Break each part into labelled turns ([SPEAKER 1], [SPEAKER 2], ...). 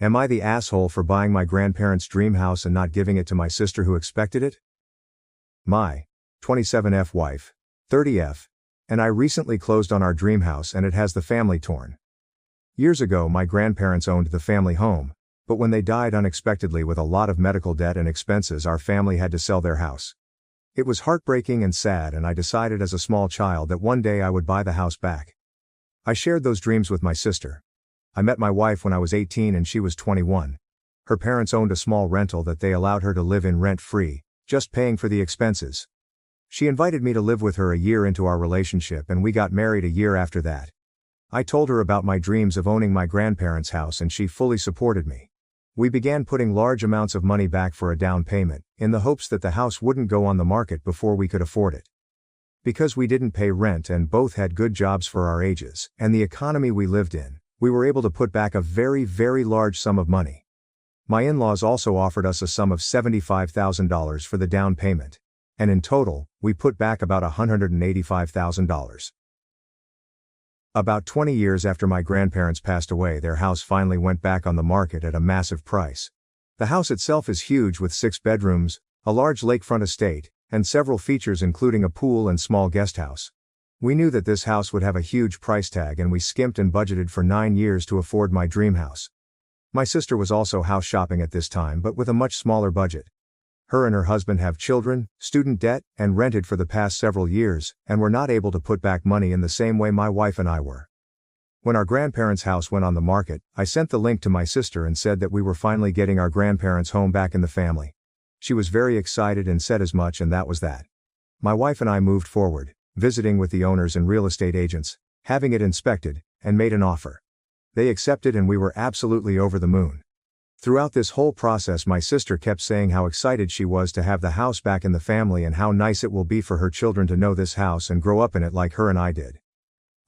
[SPEAKER 1] Am I the asshole for buying my grandparents' dream house and not giving it to my sister who expected it? My 27F wife, 30F, and I recently closed on our dream house and it has the family torn. Years ago my grandparents owned the family home, but when they died unexpectedly with a lot of medical debt and expenses our family had to sell their house. It was heartbreaking and sad and I decided as a small child that one day I would buy the house back. I shared those dreams with my sister. I met my wife when I was 18 and she was 21. Her parents owned a small rental that they allowed her to live in rent-free, just paying for the expenses. She invited me to live with her a year into our relationship and we got married a year after that. I told her about my dreams of owning my grandparents' house and she fully supported me. We began putting large amounts of money back for a down payment, in the hopes that the house wouldn't go on the market before we could afford it. Because we didn't pay rent and both had good jobs for our ages, and the economy we lived in, we were able to put back a very, very large sum of money. My in-laws also offered us a sum of $75,000 for the down payment. And in total, we put back about $185,000. About 20 years after my grandparents passed away, their house finally went back on the market at a massive price. The house itself is huge with 6 bedrooms, a large lakefront estate, and several features including a pool and small guest house. We knew that this house would have a huge price tag and we skimped and budgeted for 9 years to afford my dream house. My sister was also house shopping at this time but with a much smaller budget. Her and her husband have children, student debt, and rented for the past several years, and were not able to put back money in the same way my wife and I were. When our grandparents' house went on the market, I sent the link to my sister and said that we were finally getting our grandparents' home back in the family. She was very excited and said as much, and that was that. My wife and I moved forward, visiting with the owners and real estate agents, having it inspected, and made an offer. They accepted and we were absolutely over the moon. Throughout this whole process my sister kept saying how excited she was to have the house back in the family and how nice it will be for her children to know this house and grow up in it like her and I did.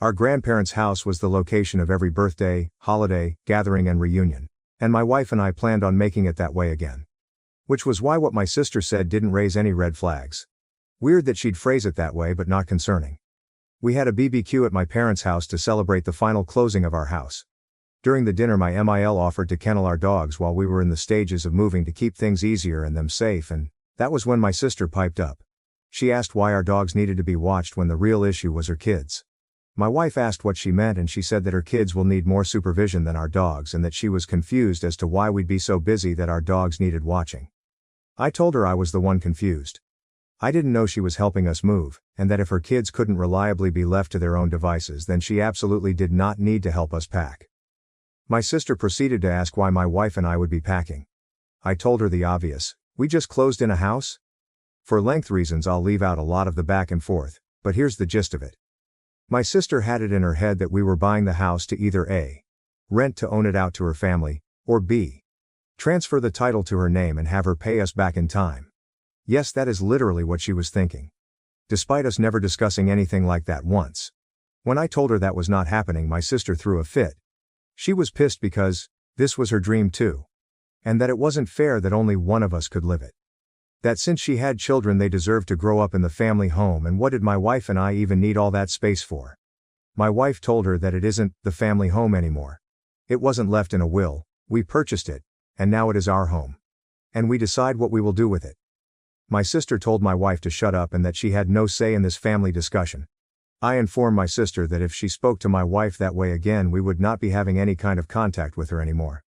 [SPEAKER 1] Our grandparents' house was the location of every birthday, holiday, gathering and reunion, and my wife and I planned on making it that way again. Which was why what my sister said didn't raise any red flags. Weird that she'd phrase it that way but not concerning. We had a BBQ at my parents' house to celebrate the final closing of our house. During the dinner my MIL offered to kennel our dogs while we were in the stages of moving to keep things easier and them safe, and that was when my sister piped up. She asked why our dogs needed to be watched when the real issue was her kids. My wife asked what she meant and she said that her kids will need more supervision than our dogs and that she was confused as to why we'd be so busy that our dogs needed watching. I told her I was the one confused. I didn't know she was helping us move, and that if her kids couldn't reliably be left to their own devices then she absolutely did not need to help us pack. My sister proceeded to ask why my wife and I would be packing. I told her the obvious: we just closed in a house? For length reasons I'll leave out a lot of the back and forth, but here's the gist of it. My sister had it in her head that we were buying the house to either A. rent to own it out to her family, or B. transfer the title to her name and have her pay us back in time. Yes, that is literally what she was thinking. Despite us never discussing anything like that once. When I told her that was not happening my sister threw a fit. She was pissed because this was her dream too. And that it wasn't fair that only one of us could live it. That since she had children they deserved to grow up in the family home, and what did my wife and I even need all that space for? My wife told her that it isn't the family home anymore. It wasn't left in a will, we purchased it, and now it is our home. And we decide what we will do with it. My sister told my wife to shut up and that she had no say in this family discussion. I informed my sister that if she spoke to my wife that way again we would not be having any kind of contact with her anymore.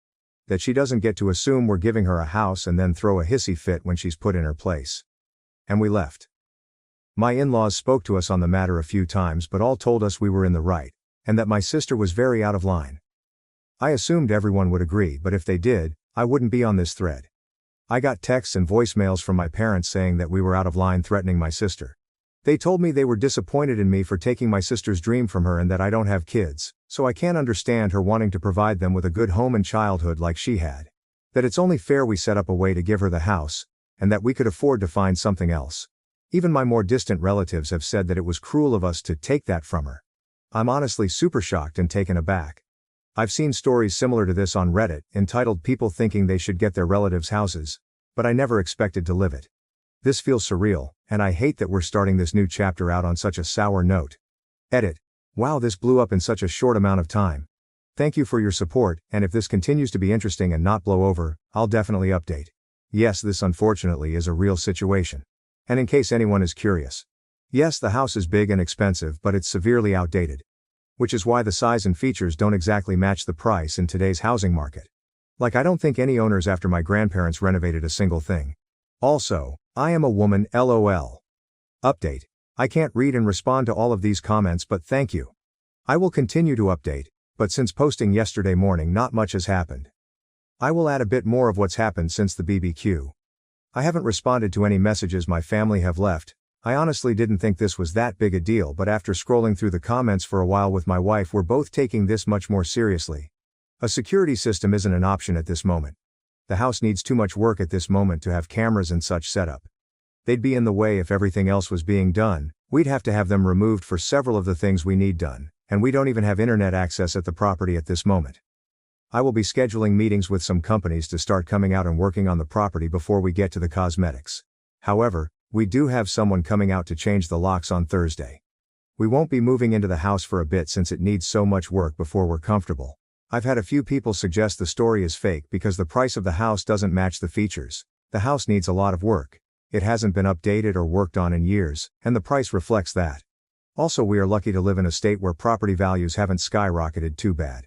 [SPEAKER 1] That she doesn't get to assume we're giving her a house and then throw a hissy fit when she's put in her place. And we left. My in-laws spoke to us on the matter a few times but all told us we were in the right, and that my sister was very out of line. I assumed everyone would agree, but if they did, I wouldn't be on this thread. I got texts and voicemails from my parents saying that we were out of line, threatening my sister. They told me they were disappointed in me for taking my sister's dream from her and that I don't have kids, so I can't understand her wanting to provide them with a good home and childhood like she had. That it's only fair we set up a way to give her the house, and that we could afford to find something else. Even my more distant relatives have said that it was cruel of us to take that from her. I'm honestly super shocked and taken aback. I've seen stories similar to this on Reddit, entitled "People Thinking They Should Get Their Relatives' Houses," but I never expected to live it. This feels surreal, and I hate that we're starting this new chapter out on such a sour note. Edit. Wow, this blew up in such a short amount of time. Thank you for your support, and if this continues to be interesting and not blow over, I'll definitely update. Yes, this unfortunately is a real situation. And in case anyone is curious. Yes, the house is big and expensive, but it's severely outdated. Which is why the size and features don't exactly match the price in today's housing market. Like, I don't think any owners after my grandparents renovated a single thing. Also, I am a woman, lol. Update. I can't read and respond to all of these comments, but thank you. I will continue to update, but since posting yesterday morning not much has happened. I will add a bit more of what's happened since the BBQ. I haven't responded to any messages my family have left. I honestly didn't think this was that big a deal, but after scrolling through the comments for a while with my wife, we're both taking this much more seriously. A security system isn't an option at this moment. The house needs too much work at this moment to have cameras and such set up. They'd be in the way if everything else was being done. We'd have to have them removed for several of the things we need done, and we don't even have internet access at the property at this moment. I will be scheduling meetings with some companies to start coming out and working on the property before we get to the cosmetics. However, we do have someone coming out to change the locks on Thursday. We won't be moving into the house for a bit since it needs so much work before we're comfortable. I've had a few people suggest the story is fake because the price of the house doesn't match the features. The house needs a lot of work. It hasn't been updated or worked on in years, and the price reflects that. Also, we are lucky to live in a state where property values haven't skyrocketed too bad.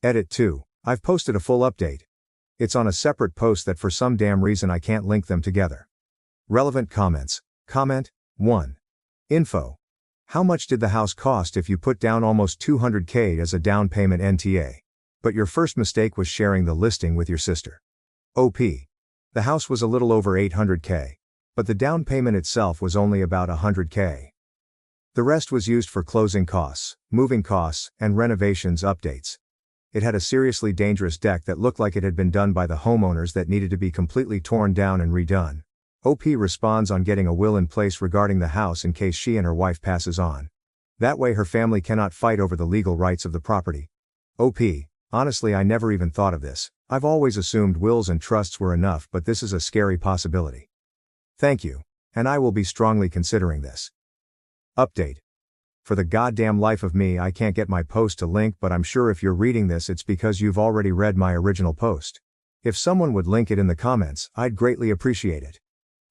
[SPEAKER 1] Edit 2. I've posted a full update. It's on a separate post that for some damn reason I can't link them together. Relevant comments. Comment 1. Info. How much did the house cost if you put down almost $200K as a down payment NTA? But your first mistake was sharing the listing with your sister. OP. The house was a little over $800K. But the down payment itself was only about $100K. The rest was used for closing costs, moving costs, and renovations updates. It had a seriously dangerous deck that looked like it had been done by the homeowners that needed to be completely torn down and redone. OP responds on getting a will in place regarding the house in case she and her wife passes on. That way her family cannot fight over the legal rights of the property. OP, honestly I never even thought of this. I've always assumed wills and trusts were enough, but this is a scary possibility. Thank you, and I will be strongly considering this. Update. For the goddamn life of me I can't get my post to link, but I'm sure if you're reading this it's because you've already read my original post. If someone would link it in the comments, I'd greatly appreciate it.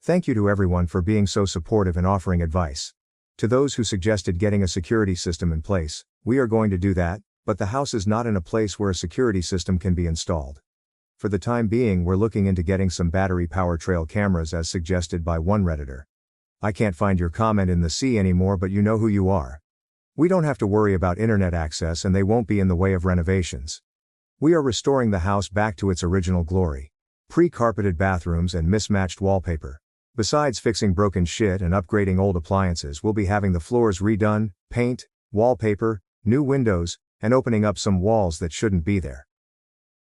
[SPEAKER 1] Thank you to everyone for being so supportive and offering advice. To those who suggested getting a security system in place, we are going to do that, but the house is not in a place where a security system can be installed. For the time being, we're looking into getting some battery power trail cameras as suggested by one Redditor. I can't find your comment in the sea anymore, but you know who you are. We don't have to worry about internet access and they won't be in the way of renovations. We are restoring the house back to its original glory. Pre-carpeted bathrooms and mismatched wallpaper. Besides fixing broken shit and upgrading old appliances, we'll be having the floors redone, paint, wallpaper, new windows, and opening up some walls that shouldn't be there.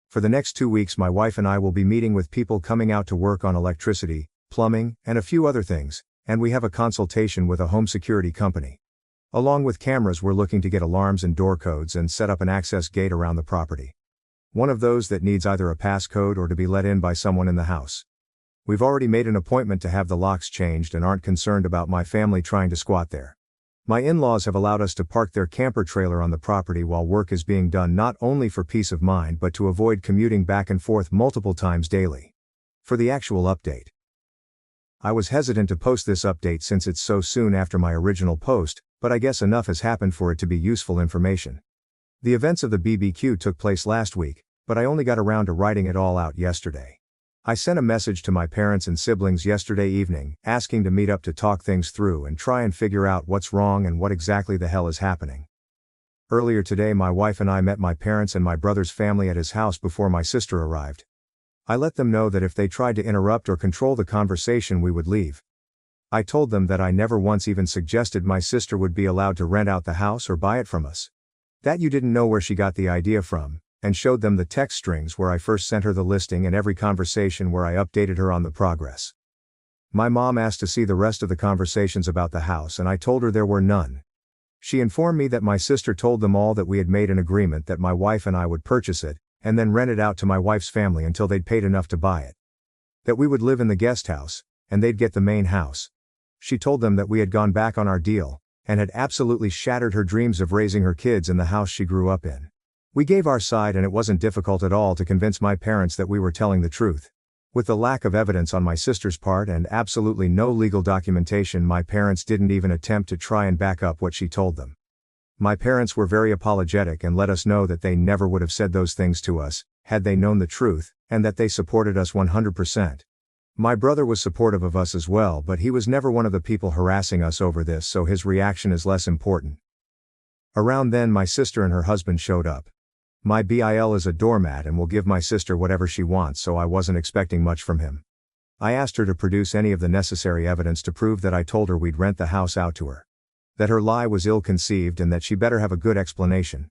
[SPEAKER 1] For the next 2 weeks my wife and I will be meeting with people coming out to work on electricity, plumbing, and a few other things, and we have a consultation with a home security company. Along with cameras, we're looking to get alarms and door codes and set up an access gate around the property. One of those that needs either a passcode or to be let in by someone in the house. We've already made an appointment to have the locks changed and aren't concerned about my family trying to squat there. My in-laws have allowed us to park their camper trailer on the property while work is being done, not only for peace of mind but to avoid commuting back and forth multiple times daily. For the actual update. I was hesitant to post this update since it's so soon after my original post, but I guess enough has happened for it to be useful information. The events of the BBQ took place last week, but I only got around to writing it all out yesterday. I sent a message to my parents and siblings yesterday evening, asking to meet up to talk things through and try and figure out what's wrong and what exactly the hell is happening. Earlier today my wife and I met my parents and my brother's family at his house before my sister arrived. I let them know that if they tried to interrupt or control the conversation we would leave. I told them that I never once even suggested my sister would be allowed to rent out the house or buy it from us. That you didn't know where she got the idea from, and showed them the text strings where I first sent her the listing and every conversation where I updated her on the progress. My mom asked to see the rest of the conversations about the house and I told her there were none. She informed me that my sister told them all that we had made an agreement that my wife and I would purchase it, and then rent it out to my wife's family until they'd paid enough to buy it. That we would live in the guest house, and they'd get the main house. She told them that we had gone back on our deal, and had absolutely shattered her dreams of raising her kids in the house she grew up in. We gave our side and it wasn't difficult at all to convince my parents that we were telling the truth. With the lack of evidence on my sister's part and absolutely no legal documentation, my parents didn't even attempt to try and back up what she told them. My parents were very apologetic and let us know that they never would have said those things to us, had they known the truth, and that they supported us 100%. My brother was supportive of us as well, but he was never one of the people harassing us over this, so his reaction is less important. Around then my sister and her husband showed up. My BIL is a doormat and will give my sister whatever she wants, so I wasn't expecting much from him. I asked her to produce any of the necessary evidence to prove that I told her we'd rent the house out to her. That her lie was ill-conceived and that she better have a good explanation.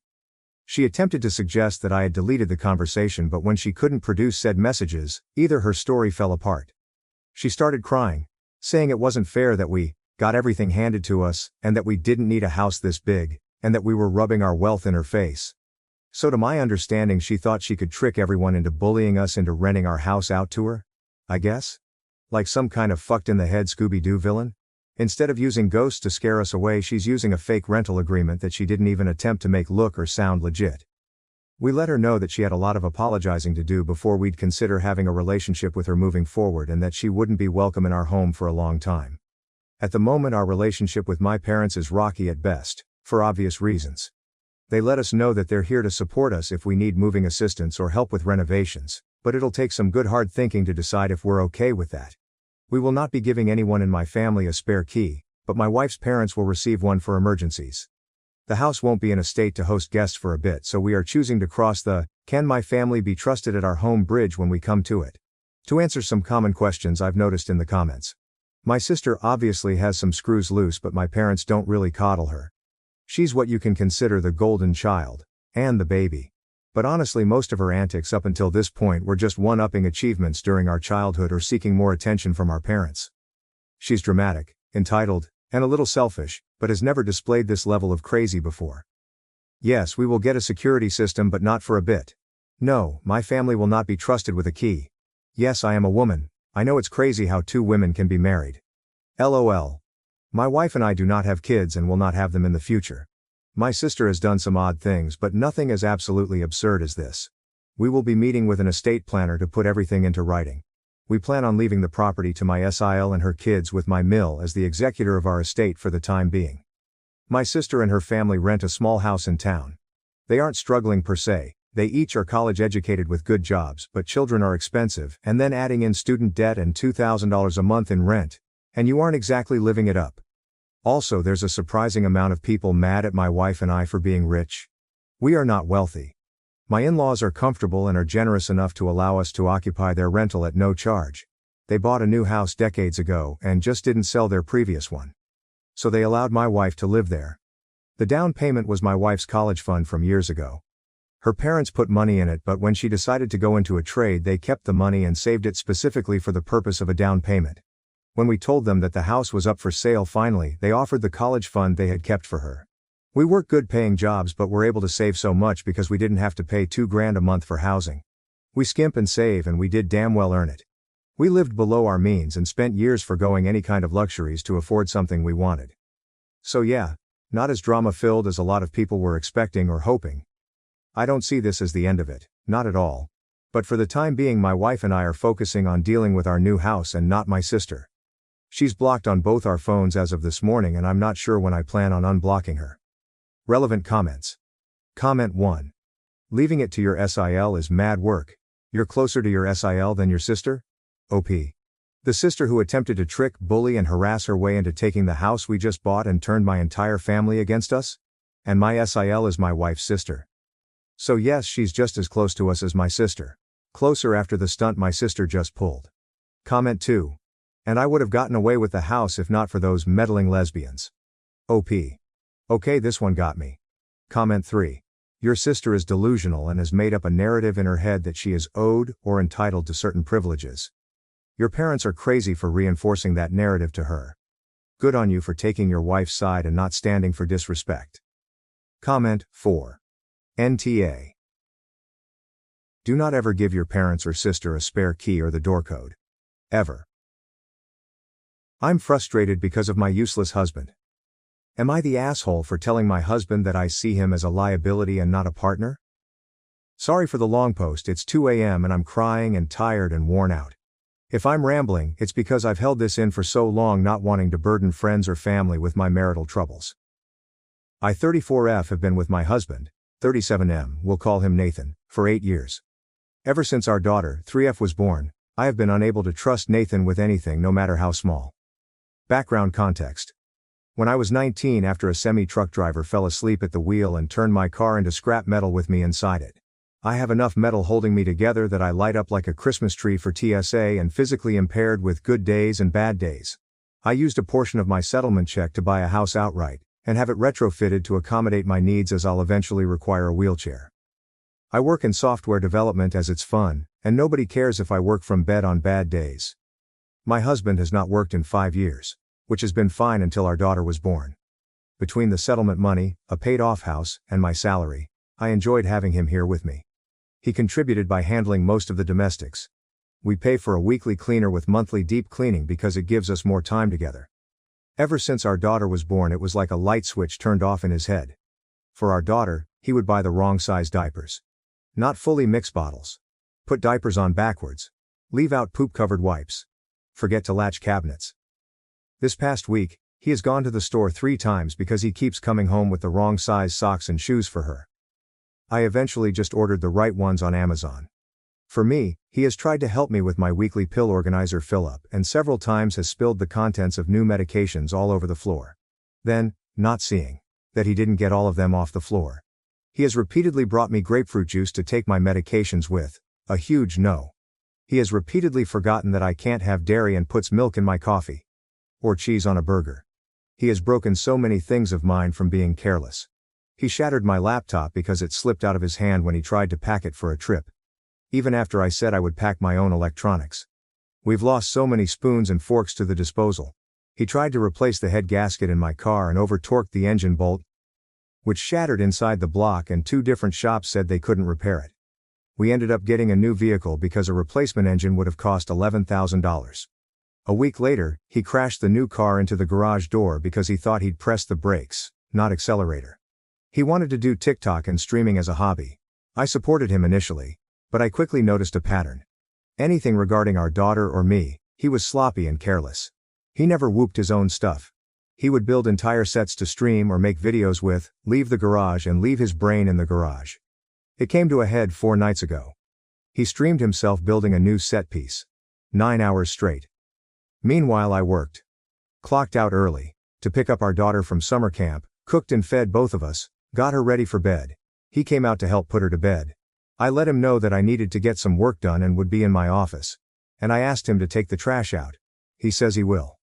[SPEAKER 1] She attempted to suggest that I had deleted the conversation, but when she couldn't produce said messages, her story fell apart. She started crying, saying it wasn't fair that we got everything handed to us, and that we didn't need a house this big, and that we were rubbing our wealth in her face. So to my understanding, she thought she could trick everyone into bullying us into renting our house out to her? I guess? Like some kind of fucked in the head Scooby-Doo villain? Instead of using ghosts to scare us away, she's using a fake rental agreement that she didn't even attempt to make look or sound legit. We let her know that she had a lot of apologizing to do before we'd consider having a relationship with her moving forward, and that she wouldn't be welcome in our home for a long time. At the moment, our relationship with my parents is rocky at best, for obvious reasons. They let us know that they're here to support us if we need moving assistance or help with renovations, but it'll take some good hard thinking to decide if we're okay with that. We will not be giving anyone in my family a spare key, but my wife's parents will receive one for emergencies. The house won't be in a state to host guests for a bit, so we are choosing to cross the "can my family be trusted at our home" bridge when we come to it. To answer some common questions I've noticed in the comments. My sister obviously has some screws loose, but my parents don't really coddle her. She's what you can consider the golden child, and the baby. But honestly, most of her antics up until this point were just one-upping achievements during our childhood or seeking more attention from our parents. She's dramatic, entitled, and a little selfish, but has never displayed this level of crazy before. Yes, we will get a security system, but not for a bit. No, my family will not be trusted with a key. Yes, I am a woman. I know it's crazy how two women can be married. LOL. My wife and I do not have kids and will not have them in the future. My sister has done some odd things, but nothing as absolutely absurd as this. We will be meeting with an estate planner to put everything into writing. We plan on leaving the property to my SIL and her kids, with my mill as the executor of our estate for the time being. My sister and her family rent a small house in town. They aren't struggling per se, they each are college educated with good jobs, but children are expensive, and then adding in student debt and $2,000 a month in rent, and you aren't exactly living it up. Also, there's a surprising amount of people mad at my wife and I for being rich. We are not wealthy. My in-laws are comfortable and are generous enough to allow us to occupy their rental at no charge. They bought a new house decades ago and just didn't sell their previous one. So they allowed my wife to live there. The down payment was my wife's college fund from years ago. Her parents put money in it, but when she decided to go into a trade, they kept the money and saved it specifically for the purpose of a down payment. When we told them that the house was up for sale finally, they offered the college fund they had kept for her. We work good paying jobs, but were able to save so much because we didn't have to pay $2,000 a month for housing. We skimp and save, and we did damn well earn it. We lived below our means and spent years forgoing any kind of luxuries to afford something we wanted. So yeah, not as drama-filled as a lot of people were expecting or hoping. I don't see this as the end of it, not at all. But for the time being, my wife and I are focusing on dealing with our new house and not my sister. She's blocked on both our phones as of this morning, and I'm not sure when I plan on unblocking her. Relevant comments. Comment 1. Leaving it to your SIL is mad work. You're closer to your SIL than your sister? OP. The sister who attempted to trick, bully, and harass her way into taking the house we just bought and turned my entire family against us? And my SIL is my wife's sister. So yes, she's just as close to us as my sister. Closer after the stunt my sister just pulled. Comment 2. And I would have gotten away with the house if not for those meddling lesbians. OP. Okay, this one got me. Comment 3. Your sister is delusional and has made up a narrative in her head that she is owed or entitled to certain privileges. Your parents are crazy for reinforcing that narrative to her. Good on you for taking your wife's side and not standing for disrespect. Comment 4. NTA. Do not ever give your parents or sister a spare key or the door code. Ever. I'm frustrated because of my useless husband. Am I the asshole for telling my husband that I see him as a liability and not a partner? Sorry for the long post, it's 2 a.m. and I'm crying and tired and worn out. If I'm rambling, it's because I've held this in for so long, not wanting to burden friends or family with my marital troubles. I 34F have been with my husband, 37M, we'll call him Nathan, for 8 years. Ever since our daughter, 3F, was born, I have been unable to trust Nathan with anything, no matter how small. Background context. When I was 19, after a semi-truck driver fell asleep at the wheel and turned my car into scrap metal with me inside it. I have enough metal holding me together that I light up like a Christmas tree for TSA, and physically impaired with good days and bad days. I used a portion of my settlement check to buy a house outright, and have it retrofitted to accommodate my needs, as I'll eventually require a wheelchair. I work in software development as it's fun, and nobody cares if I work from bed on bad days. My husband has not worked in 5 years, which has been fine until our daughter was born. Between the settlement money, a paid-off house, and my salary, I enjoyed having him here with me. He contributed by handling most of the domestics. We pay for a weekly cleaner with monthly deep cleaning because it gives us more time together. Ever since our daughter was born, it was like a light switch turned off in his head. For our daughter, he would buy the wrong size diapers. Not fully mixed bottles. Put diapers on backwards. Leave out poop-covered wipes. Forget to latch cabinets. This past week, he has gone to the store 3 times because he keeps coming home with the wrong size socks and shoes for her. I eventually just ordered the right ones on Amazon. For me, he has tried to help me with my weekly pill organizer fill-up, and several times has spilled the contents of new medications all over the floor. Then, not seeing that he didn't get all of them off the floor, he has repeatedly brought me grapefruit juice to take my medications with, a huge no. He has repeatedly forgotten that I can't have dairy and puts milk in my coffee. Or cheese on a burger. He has broken so many things of mine from being careless. He shattered my laptop because it slipped out of his hand when he tried to pack it for a trip. Even after I said I would pack my own electronics. We've lost so many spoons and forks to the disposal. He tried to replace the head gasket in my car and over-torqued the engine bolt, which shattered inside the block, and 2 different shops said they couldn't repair it. We ended up getting a new vehicle because a replacement engine would have cost $11,000. A week later, he crashed the new car into the garage door because he thought he'd pressed the brakes, not accelerator. He wanted to do TikTok and streaming as a hobby. I supported him initially, but I quickly noticed a pattern. Anything regarding our daughter or me, he was sloppy and careless. He never whooped his own stuff. He would build entire sets to stream or make videos with, leave the garage and leave his brain in the garage. It came to a head 4 nights ago. He streamed himself building a new set piece. 9 hours straight. Meanwhile I worked. Clocked out early, to pick up our daughter from summer camp, cooked and fed both of us, got her ready for bed. He came out to help put her to bed. I let him know that I needed to get some work done and would be in my office. And I asked him to take the trash out. He says he will.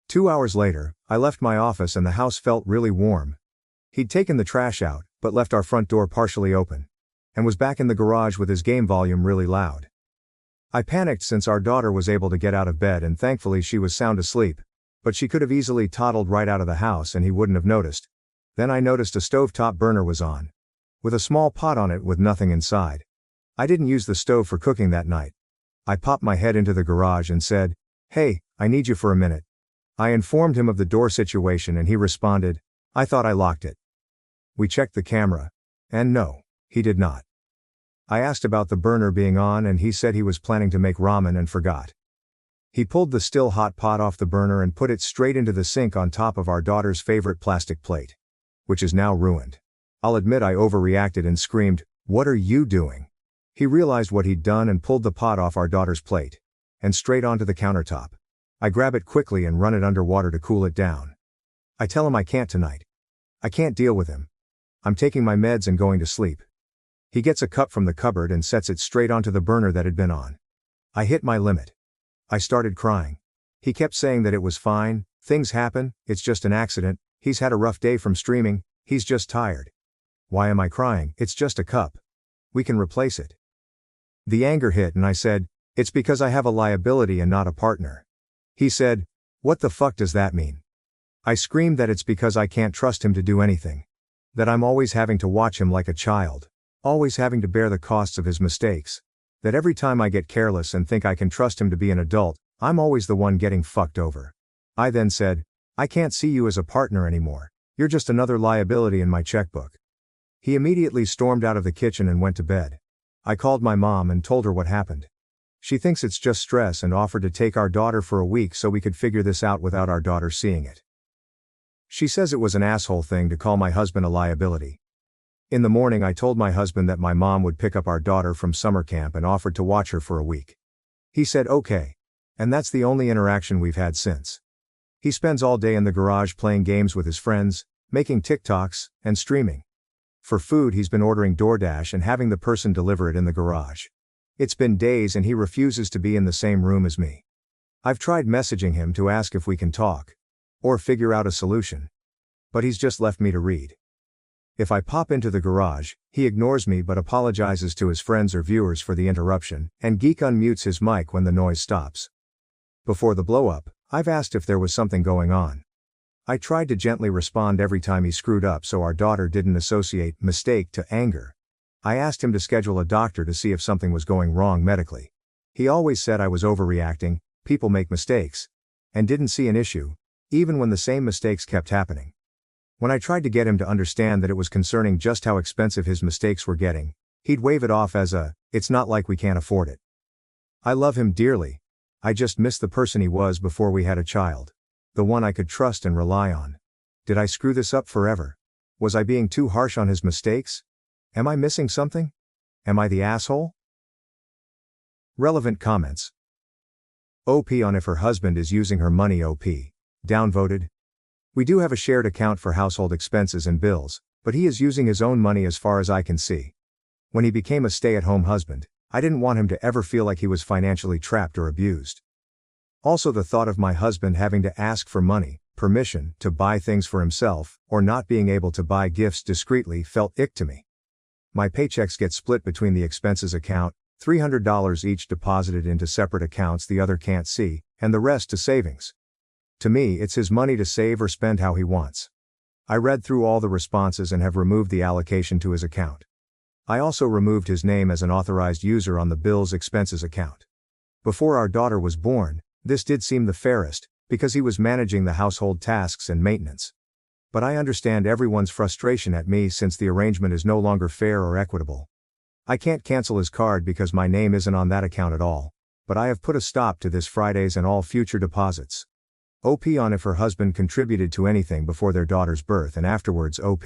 [SPEAKER 1] 2 hours later, I left my office and the house felt really warm. He'd taken the trash out, but left our front door partially open. And was back in the garage with his game volume really loud. I panicked since our daughter was able to get out of bed, and thankfully she was sound asleep. But she could have easily toddled right out of the house and he wouldn't have noticed. Then I noticed a stovetop burner was on, with a small pot on it with nothing inside. I didn't use the stove for cooking that night. I popped my head into the garage and said, "Hey, I need you for a minute." I informed him of the door situation and he responded, "I thought I locked it." We checked the camera. And no, he did not. I asked about the burner being on and he said he was planning to make ramen and forgot. He pulled the still hot pot off the burner and put it straight into the sink on top of our daughter's favorite plastic plate, which is now ruined. I'll admit I overreacted and screamed, "What are you doing?" He realized what he'd done and pulled the pot off our daughter's plate and straight onto the countertop. I grab it quickly and run it underwater to cool it down. I tell him I can't tonight. I can't deal with him. I'm taking my meds and going to sleep. He gets a cup from the cupboard and sets it straight onto the burner that had been on. I hit my limit. I started crying. He kept saying that it was fine, things happen, it's just an accident, he's had a rough day from streaming, he's just tired. Why am I crying? It's just a cup. We can replace it. The anger hit and I said, "It's because I have a liability and not a partner." He said, "What the fuck does that mean?" I screamed that it's because I can't trust him to do anything. That I'm always having to watch him like a child. Always having to bear the costs of his mistakes. That every time I get careless and think I can trust him to be an adult, I'm always the one getting fucked over. I then said, "I can't see you as a partner anymore. You're just another liability in my checkbook." He immediately stormed out of the kitchen and went to bed. I called my mom and told her what happened. She thinks it's just stress and offered to take our daughter for a week so we could figure this out without our daughter seeing it. She says it was an asshole thing to call my husband a liability. In the morning I told my husband that my mom would pick up our daughter from summer camp and offered to watch her for a week. He said okay. And that's the only interaction we've had since. He spends all day in the garage playing games with his friends, making TikToks, and streaming. For food he's been ordering DoorDash and having the person deliver it in the garage. It's been days and he refuses to be in the same room as me. I've tried messaging him to ask if we can talk. Or figure out a solution. But he's just left me to read. If I pop into the garage, he ignores me but apologizes to his friends or viewers for the interruption, and Geek unmutes his mic when the noise stops. Before the blow-up, I've asked if there was something going on. I tried to gently respond every time he screwed up so our daughter didn't associate mistake to anger. I asked him to schedule a doctor to see if something was going wrong medically. He always said I was overreacting, people make mistakes, and didn't see an issue, even when the same mistakes kept happening. When I tried to get him to understand that it was concerning just how expensive his mistakes were getting, he'd wave it off as it's not like we can't afford it. I love him dearly. I just miss the person he was before we had a child. The one I could trust and rely on. Did I screw this up forever? Was I being too harsh on his mistakes? Am I missing something? Am I the asshole? Relevant comments. OP on if her husband is using her money. OP. Downvoted. We do have a shared account for household expenses and bills, but he is using his own money as far as I can see. When he became a stay-at-home husband, I didn't want him to ever feel like he was financially trapped or abused. Also, the thought of my husband having to ask for money, permission to buy things for himself, or not being able to buy gifts discreetly felt ick to me. My paychecks get split between the expenses account, $300 each deposited into separate accounts the other can't see, and the rest to savings. To me, it's his money to save or spend how he wants. I read through all the responses and have removed the allocation to his account. I also removed his name as an authorized user on the bills expenses account. Before our daughter was born, this did seem the fairest, because he was managing the household tasks and maintenance. But I understand everyone's frustration at me since the arrangement is no longer fair or equitable. I can't cancel his card because my name isn't on that account at all, but I have put a stop to this Fridays and all future deposits. OP on if her husband contributed to anything before their daughter's birth and afterwards. OP.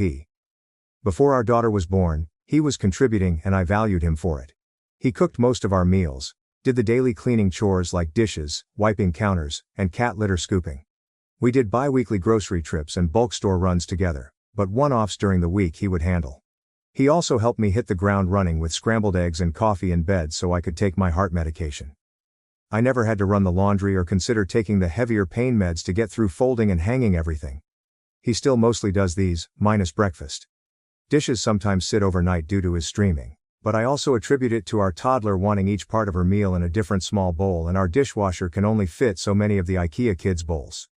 [SPEAKER 1] Before our daughter was born, he was contributing and I valued him for it. He cooked most of our meals, did the daily cleaning chores like dishes, wiping counters, and cat litter scooping. We did bi-weekly grocery trips and bulk store runs together, but one-offs during the week he would handle. He also helped me hit the ground running with scrambled eggs and coffee in bed so I could take my heart medication. I never had to run the laundry or consider taking the heavier pain meds to get through folding and hanging everything. He still mostly does these, minus breakfast. Dishes sometimes sit overnight due to his streaming, but I also attribute it to our toddler wanting each part of her meal in a different small bowl and our dishwasher can only fit so many of the IKEA kids' bowls.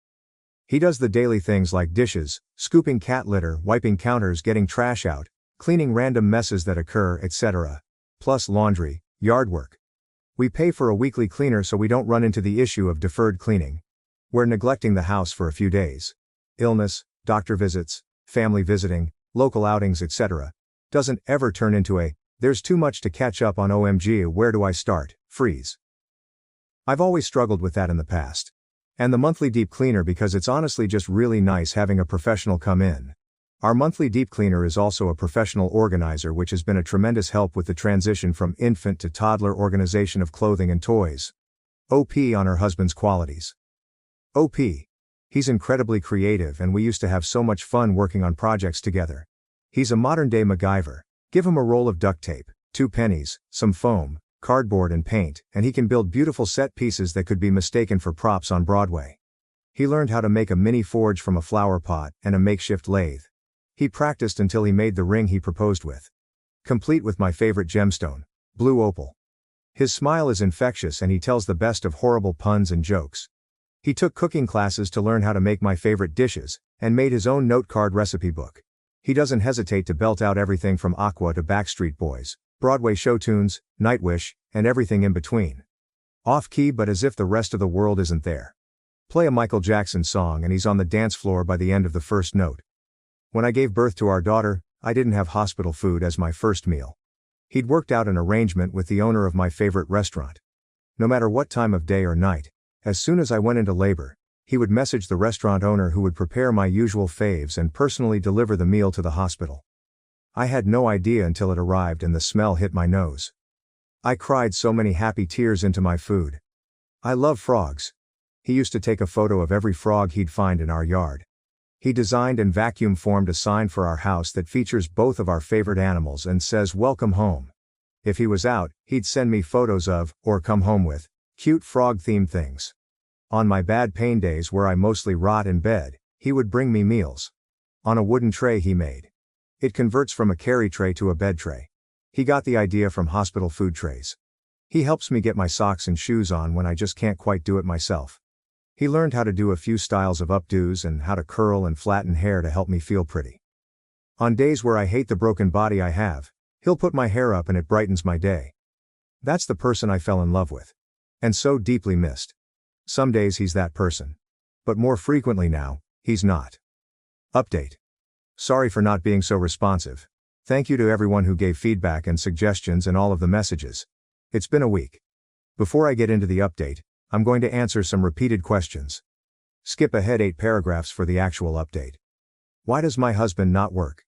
[SPEAKER 1] He does the daily things like dishes, scooping cat litter, wiping counters, getting trash out, cleaning random messes that occur, etc., plus laundry, yard work. We pay for a weekly cleaner so we don't run into the issue of deferred cleaning. We're neglecting the house for a few days. Illness, doctor visits, family visiting, local outings, etc. doesn't ever turn into there's too much to catch up on. OMG, where do I start? Freeze. I've always struggled with that in the past. And the monthly deep cleaner because it's honestly just really nice having a professional come in. Our monthly deep cleaner is also a professional organizer which has been a tremendous help with the transition from infant to toddler organization of clothing and toys. OP on her husband's qualities. OP. He's incredibly creative and we used to have so much fun working on projects together. He's a modern-day MacGyver. Give him a roll of duct tape, 2 pennies, some foam, cardboard and paint, and he can build beautiful set pieces that could be mistaken for props on Broadway. He learned how to make a mini forge from a flower pot and a makeshift lathe. He practiced until he made the ring he proposed with. Complete with my favorite gemstone, blue opal. His smile is infectious and he tells the best of horrible puns and jokes. He took cooking classes to learn how to make my favorite dishes, and made his own note card recipe book. He doesn't hesitate to belt out everything from Aqua to Backstreet Boys, Broadway show tunes, Nightwish, and everything in between. Off-key but as if the rest of the world isn't there. Play a Michael Jackson song and he's on the dance floor by the end of the first note. When I gave birth to our daughter, I didn't have hospital food as my first meal. He'd worked out an arrangement with the owner of my favorite restaurant. No matter what time of day or night, as soon as I went into labor, he would message the restaurant owner who would prepare my usual faves and personally deliver the meal to the hospital. I had no idea until it arrived and the smell hit my nose. I cried so many happy tears into my food. I love frogs. He used to take a photo of every frog he'd find in our yard. He designed and vacuum formed a sign for our house that features both of our favorite animals and says "Welcome home." If he was out, he'd send me photos of, or come home with, cute frog-themed things. On my bad pain days where I mostly rot in bed, he would bring me meals. On a wooden tray he made. It converts from a carry tray to a bed tray. He got the idea from hospital food trays. He helps me get my socks and shoes on when I just can't quite do it myself. He learned how to do a few styles of updos and how to curl and flatten hair to help me feel pretty. On days where I hate the broken body I have, he'll put my hair up and it brightens my day. That's the person I fell in love with. And so deeply missed. Some days he's that person. But more frequently now, he's not. Update. Sorry for not being so responsive. Thank you to everyone who gave feedback and suggestions and all of the messages. It's been a week. Before I get into the update, I'm going to answer some repeated questions. Skip ahead 8 paragraphs for the actual update. Why does my husband not work?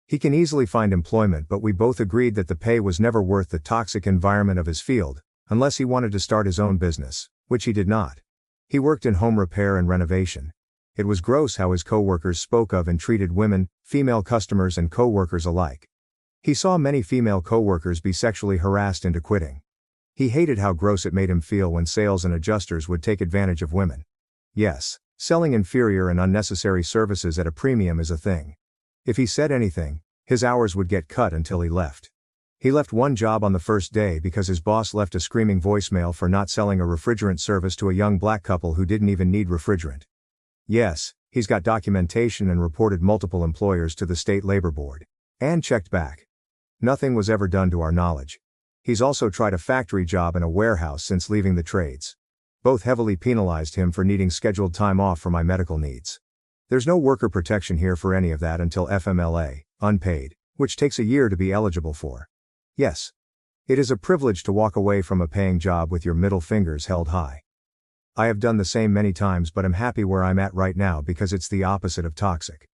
[SPEAKER 1] He can easily find employment, but we both agreed that the pay was never worth the toxic environment of his field, unless he wanted to start his own business, which he did not. He worked in home repair and renovation. It was gross how his co-workers spoke of and treated women, female customers and co-workers alike. He saw many female co-workers be sexually harassed into quitting. He hated how gross it made him feel when sales and adjusters would take advantage of women. Yes, selling inferior and unnecessary services at a premium is a thing. If he said anything, his hours would get cut until he left. He left one job on the first day because his boss left a screaming voicemail for not selling a refrigerant service to a young black couple who didn't even need refrigerant. Yes, he's got documentation and reported multiple employers to the state labor board. And checked back. Nothing was ever done to our knowledge. He's also tried a factory job in a warehouse since leaving the trades. Both heavily penalized him for needing scheduled time off for my medical needs. There's no worker protection here for any of that until FMLA, unpaid, which takes a year to be eligible for. Yes. It is a privilege to walk away from a paying job with your middle fingers held high. I have done the same many times, but I'm happy where I'm at right now because it's the opposite of toxic.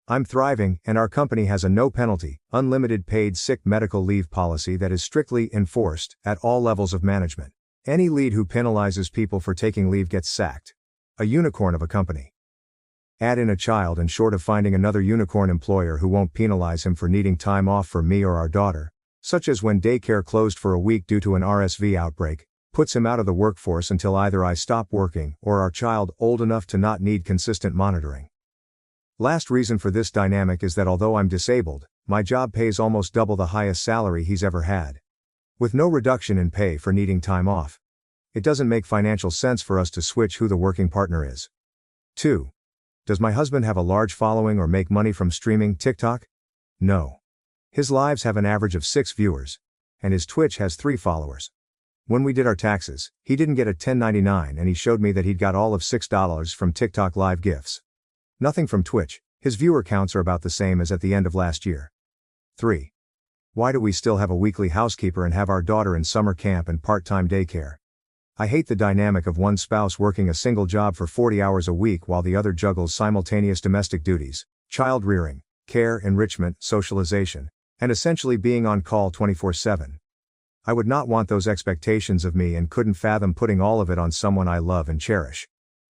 [SPEAKER 1] I'm thriving, and our company has a no-penalty, unlimited paid sick medical leave policy that is strictly enforced at all levels of management. Any lead who penalizes people for taking leave gets sacked. A unicorn of a company. Add in a child and short of finding another unicorn employer who won't penalize him for needing time off for me or our daughter, such as when daycare closed for a week due to an RSV outbreak, puts him out of the workforce until either I stop working or our child old enough to not need consistent monitoring. Last reason for this dynamic is that although I'm disabled, my job pays almost double the highest salary he's ever had. With no reduction in pay for needing time off. It doesn't make financial sense for us to switch who the working partner is. 2. Does my husband have a large following or make money from streaming TikTok? No. His lives have an average of 6 viewers. And his Twitch has 3 followers. When we did our taxes, he didn't get a 1099 and he showed me that he'd got all of $6 from TikTok live gifts. Nothing from Twitch. His viewer counts are about the same as at the end of last year. 3. Why do we still have a weekly housekeeper and have our daughter in summer camp and part-time daycare? I hate the dynamic of one spouse working a single job for 40 hours a week while the other juggles simultaneous domestic duties, child rearing, care, enrichment, socialization, and essentially being on call 24/7. I would not want those expectations of me and couldn't fathom putting all of it on someone I love and cherish.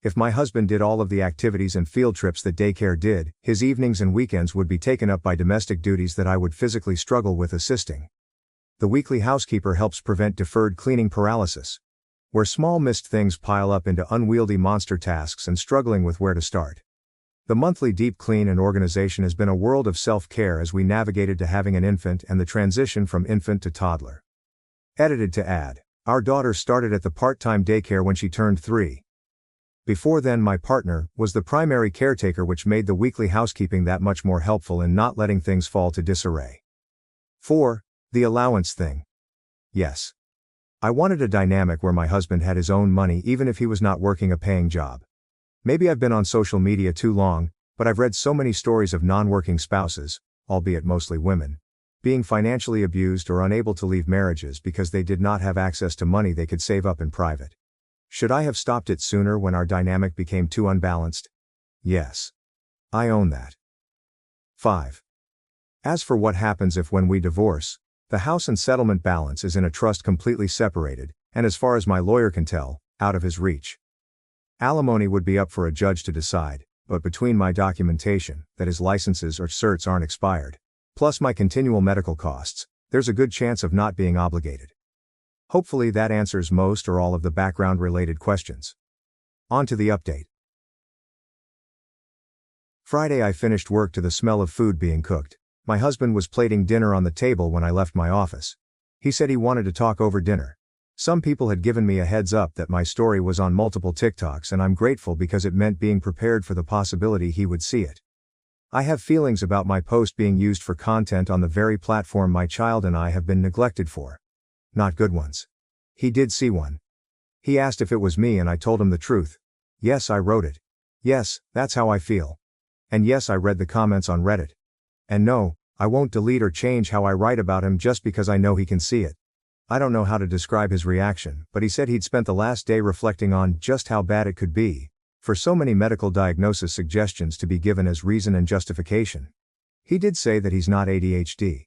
[SPEAKER 1] If my husband did all of the activities and field trips that daycare did, his evenings and weekends would be taken up by domestic duties that I would physically struggle with assisting. The weekly housekeeper helps prevent deferred cleaning paralysis, where small missed things pile up into unwieldy monster tasks and struggling with where to start. The monthly deep clean and organization has been a world of self-care as we navigated to having an infant and the transition from infant to toddler. Edited to add, our daughter started at the part-time daycare when she turned 3. Before then my partner was the primary caretaker, which made the weekly housekeeping that much more helpful in not letting things fall to disarray. 4. The allowance thing. Yes. I wanted a dynamic where my husband had his own money even if he was not working a paying job. Maybe I've been on social media too long, but I've read so many stories of non-working spouses, albeit mostly women, being financially abused or unable to leave marriages because they did not have access to money they could save up in private. Should I have stopped it sooner when our dynamic became too unbalanced? Yes. I own that. 5. As for what happens if when we divorce, the house and settlement balance is in a trust completely separated, and as far as my lawyer can tell, out of his reach. Alimony would be up for a judge to decide, but between my documentation, that his licenses or certs aren't expired, plus my continual medical costs, there's a good chance of not being obligated. Hopefully that answers most or all of the background-related questions. On to the update. Friday I finished work to the smell of food being cooked. My husband was plating dinner on the table when I left my office. He said he wanted to talk over dinner. Some people had given me a heads up that my story was on multiple TikToks, and I'm grateful because it meant being prepared for the possibility he would see it. I have feelings about my post being used for content on the very platform my child and I have been neglected for. Not good ones. He did see one. He asked if it was me and I told him the truth. Yes, I wrote it. Yes, that's how I feel. And yes, I read the comments on Reddit. And no, I won't delete or change how I write about him just because I know he can see it. I don't know how to describe his reaction, but he said he'd spent the last day reflecting on just how bad it could be, for so many medical diagnosis suggestions to be given as reason and justification. He did say that he's not ADHD.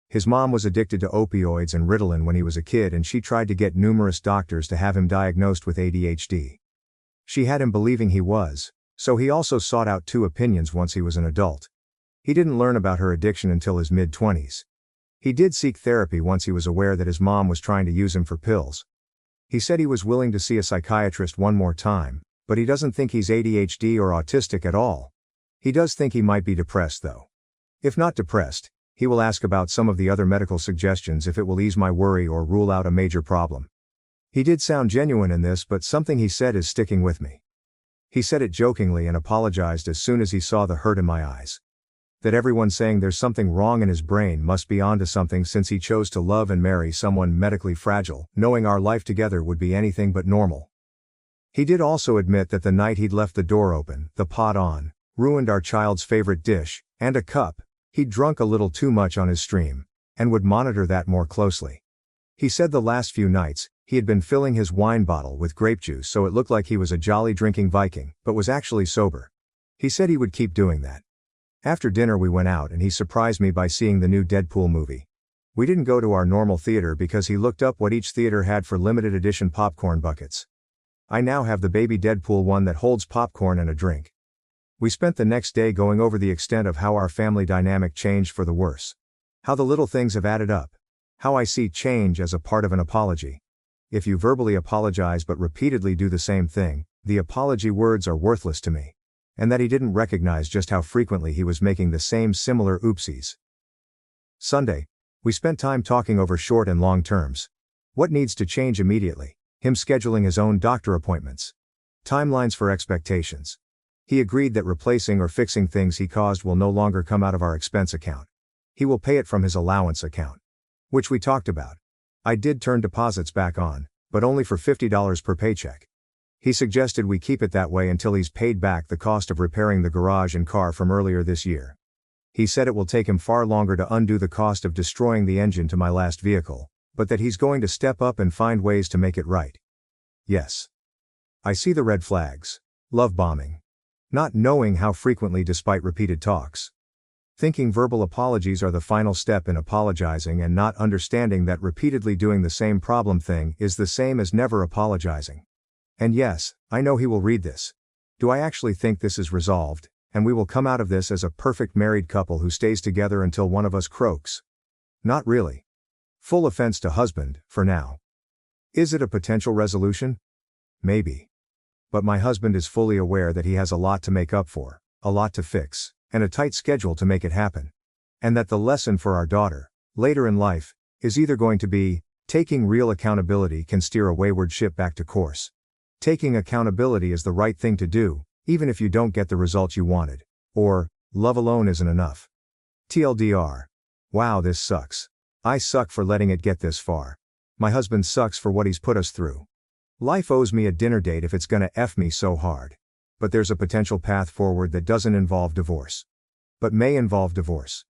[SPEAKER 1] His mom was addicted to opioids and Ritalin when he was a kid, and she tried to get numerous doctors to have him diagnosed with ADHD. She had him believing he was, so he also sought out 2 opinions once he was an adult. He didn't learn about her addiction until his mid-20s. He did seek therapy once he was aware that his mom was trying to use him for pills. He said he was willing to see a psychiatrist one more time, but he doesn't think he's ADHD or autistic at all. He does think he might be depressed though. If not depressed, he will ask about some of the other medical suggestions if it will ease my worry or rule out a major problem. He did sound genuine in this, but something he said is sticking with me. He said it jokingly and apologized as soon as he saw the hurt in my eyes. That everyone saying there's something wrong in his brain must be onto something, since he chose to love and marry someone medically fragile, knowing our life together would be anything but normal. He did also admit that the night he'd left the door open, the pot on, ruined our child's favorite dish, and a cup, he'd drunk a little too much on his stream, and would monitor that more closely. He said the last few nights, he had been filling his wine bottle with grape juice so it looked like he was a jolly drinking Viking, but was actually sober. He said he would keep doing that. After dinner we went out and he surprised me by seeing the new Deadpool movie. We didn't go to our normal theater because he looked up what each theater had for limited edition popcorn buckets. I now have the baby Deadpool one that holds popcorn and a drink. We spent the next day going over the extent of how our family dynamic changed for the worse. How the little things have added up. How I see change as a part of an apology. If you verbally apologize but repeatedly do the same thing, the apology words are worthless to me. And that he didn't recognize just how frequently he was making the same similar oopsies. Sunday, we spent time talking over short and long terms. What needs to change immediately? Him scheduling his own doctor appointments. Timelines for expectations. He agreed that replacing or fixing things he caused will no longer come out of our expense account. He will pay it from his allowance account. Which we talked about. I did turn deposits back on, but only for $50 per paycheck. He suggested we keep it that way until he's paid back the cost of repairing the garage and car from earlier this year. He said it will take him far longer to undo the cost of destroying the engine to my last vehicle, but that he's going to step up and find ways to make it right. Yes. I see the red flags. Love bombing. Not knowing how frequently despite repeated talks. Thinking verbal apologies are the final step in apologizing and not understanding that repeatedly doing the same problem thing is the same as never apologizing. And yes, I know he will read this. Do I actually think this is resolved, and we will come out of this as a perfect married couple who stays together until one of us croaks? Not really. Full offense to husband, for now. Is it a potential resolution? Maybe. But my husband is fully aware that he has a lot to make up for, a lot to fix, and a tight schedule to make it happen. And that the lesson for our daughter, later in life, is either going to be, taking real accountability can steer a wayward ship back to course. Taking accountability is the right thing to do, even if you don't get the results you wanted. Or, love alone isn't enough. TLDR. Wow, this sucks. I suck for letting it get this far. My husband sucks for what he's put us through. Life owes me a dinner date if it's gonna F me so hard. But there's a potential path forward that doesn't involve divorce. But may involve divorce.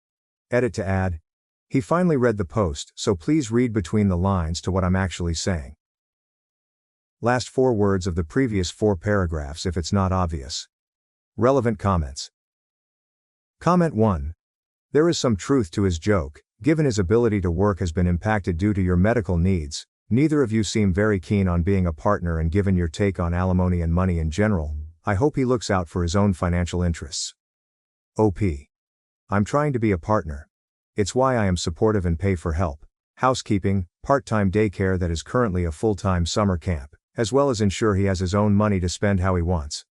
[SPEAKER 1] Edit to add. He finally read the post, so please read between the lines to what I'm actually saying. Last 4 words of the previous 4 paragraphs if it's not obvious. Relevant comments. Comment 1. There is some truth to his joke. Given his ability to work has been impacted due to your medical needs, neither of you seem very keen on being a partner, and given your take on alimony and money in general, I hope he looks out for his own financial interests. OP. I'm trying to be a partner. It's why I am supportive and pay for help, housekeeping, part-time daycare that is currently a full-time summer camp, as well as ensure he has his own money to spend how he wants.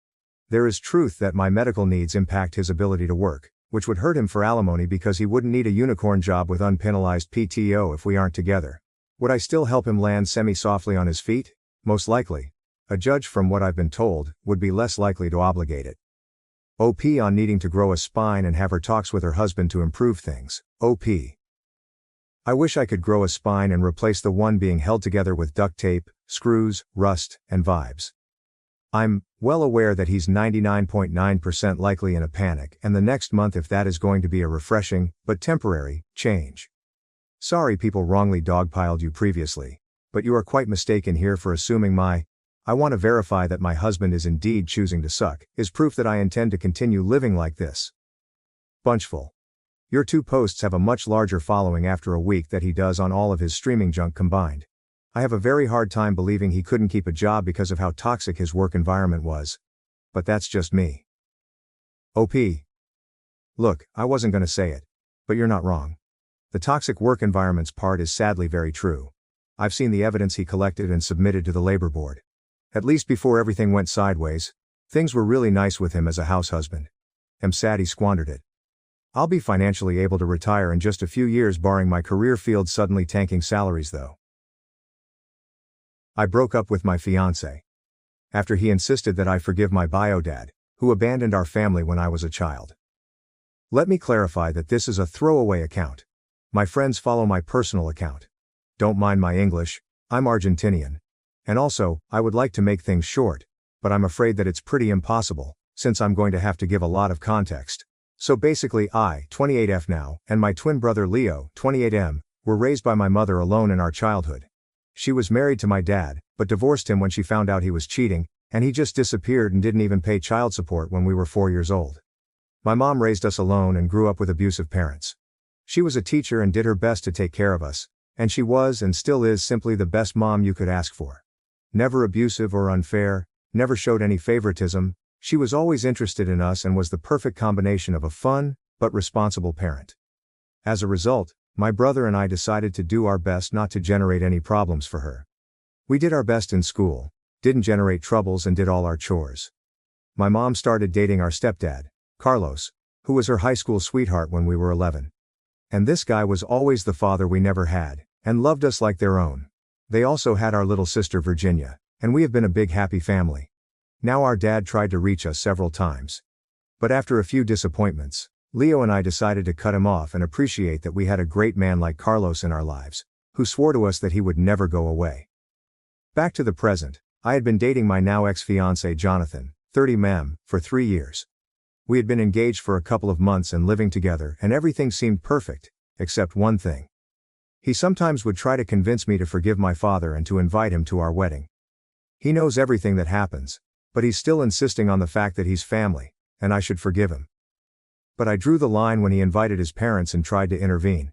[SPEAKER 1] There is truth that my medical needs impact his ability to work, which would hurt him for alimony because he wouldn't need a unicorn job with unpenalized PTO if we aren't together. Would I still help him land semi-softly on his feet? Most likely. A judge, from what I've been told, would be less likely to obligate it. OP on needing to grow a spine and have her talks with her husband to improve things. OP. I wish I could grow a spine and replace the one being held together with duct tape, screws, rust, and vibes. I'm well aware that he's 99.9% likely in a panic, and the next month if that is going to be a refreshing, but temporary, change. Sorry people wrongly dogpiled you previously, but you are quite mistaken here for assuming I want to verify that my husband is indeed choosing to suck, is proof that I intend to continue living like this. Bunchful. Your 2 posts have a much larger following after a week that he does on all of his streaming junk combined. I have a very hard time believing he couldn't keep a job because of how toxic his work environment was. But that's just me. OP. Look, I wasn't gonna say it, but you're not wrong. The toxic work environments part is sadly very true. I've seen the evidence he collected and submitted to the labor board. At least before everything went sideways, things were really nice with him as a house husband. I'm sad he squandered it. I'll be financially able to retire in just a few years barring my career field suddenly tanking salaries though. I broke up with my fiancé after he insisted that I forgive my bio dad, who abandoned our family when I was a child. Let me clarify that this is a throwaway account. My friends follow my personal account. Don't mind my English, I'm Argentinian. And also, I would like to make things short, but I'm afraid that it's pretty impossible, since I'm going to have to give a lot of context. So basically I, 28F now, and my twin brother Leo, 28M, were raised by my mother alone in our childhood. She was married to my dad, but divorced him when she found out he was cheating, and he just disappeared and didn't even pay child support when we were 4 years old. My mom raised us alone and grew up with abusive parents. She was a teacher and did her best to take care of us, and she was and still is simply the best mom you could ask for. Never abusive or unfair, never showed any favoritism, she was always interested in us and was the perfect combination of a fun, but responsible parent. As a result, my brother and I decided to do our best not to generate any problems for her. We did our best in school, didn't generate troubles and did all our chores. My mom started dating our stepdad, Carlos, who was her high school sweetheart when we were 11. And this guy was always the father we never had, and loved us like their own. They also had our little sister Virginia, and we have been a big happy family. Now our dad tried to reach us several times. But after a few disappointments, Leo and I decided to cut him off and appreciate that we had a great man like Carlos in our lives, who swore to us that he would never go away. Back to the present, I had been dating my now ex-fiancé Jonathan, 30 mem, for 3 years. We had been engaged for a couple of months and living together and everything seemed perfect, except one thing. He sometimes would try to convince me to forgive my father and to invite him to our wedding. He knows everything that happens, but he's still insisting on the fact that he's family, and I should forgive him. But I drew the line when he invited his parents and tried to intervene.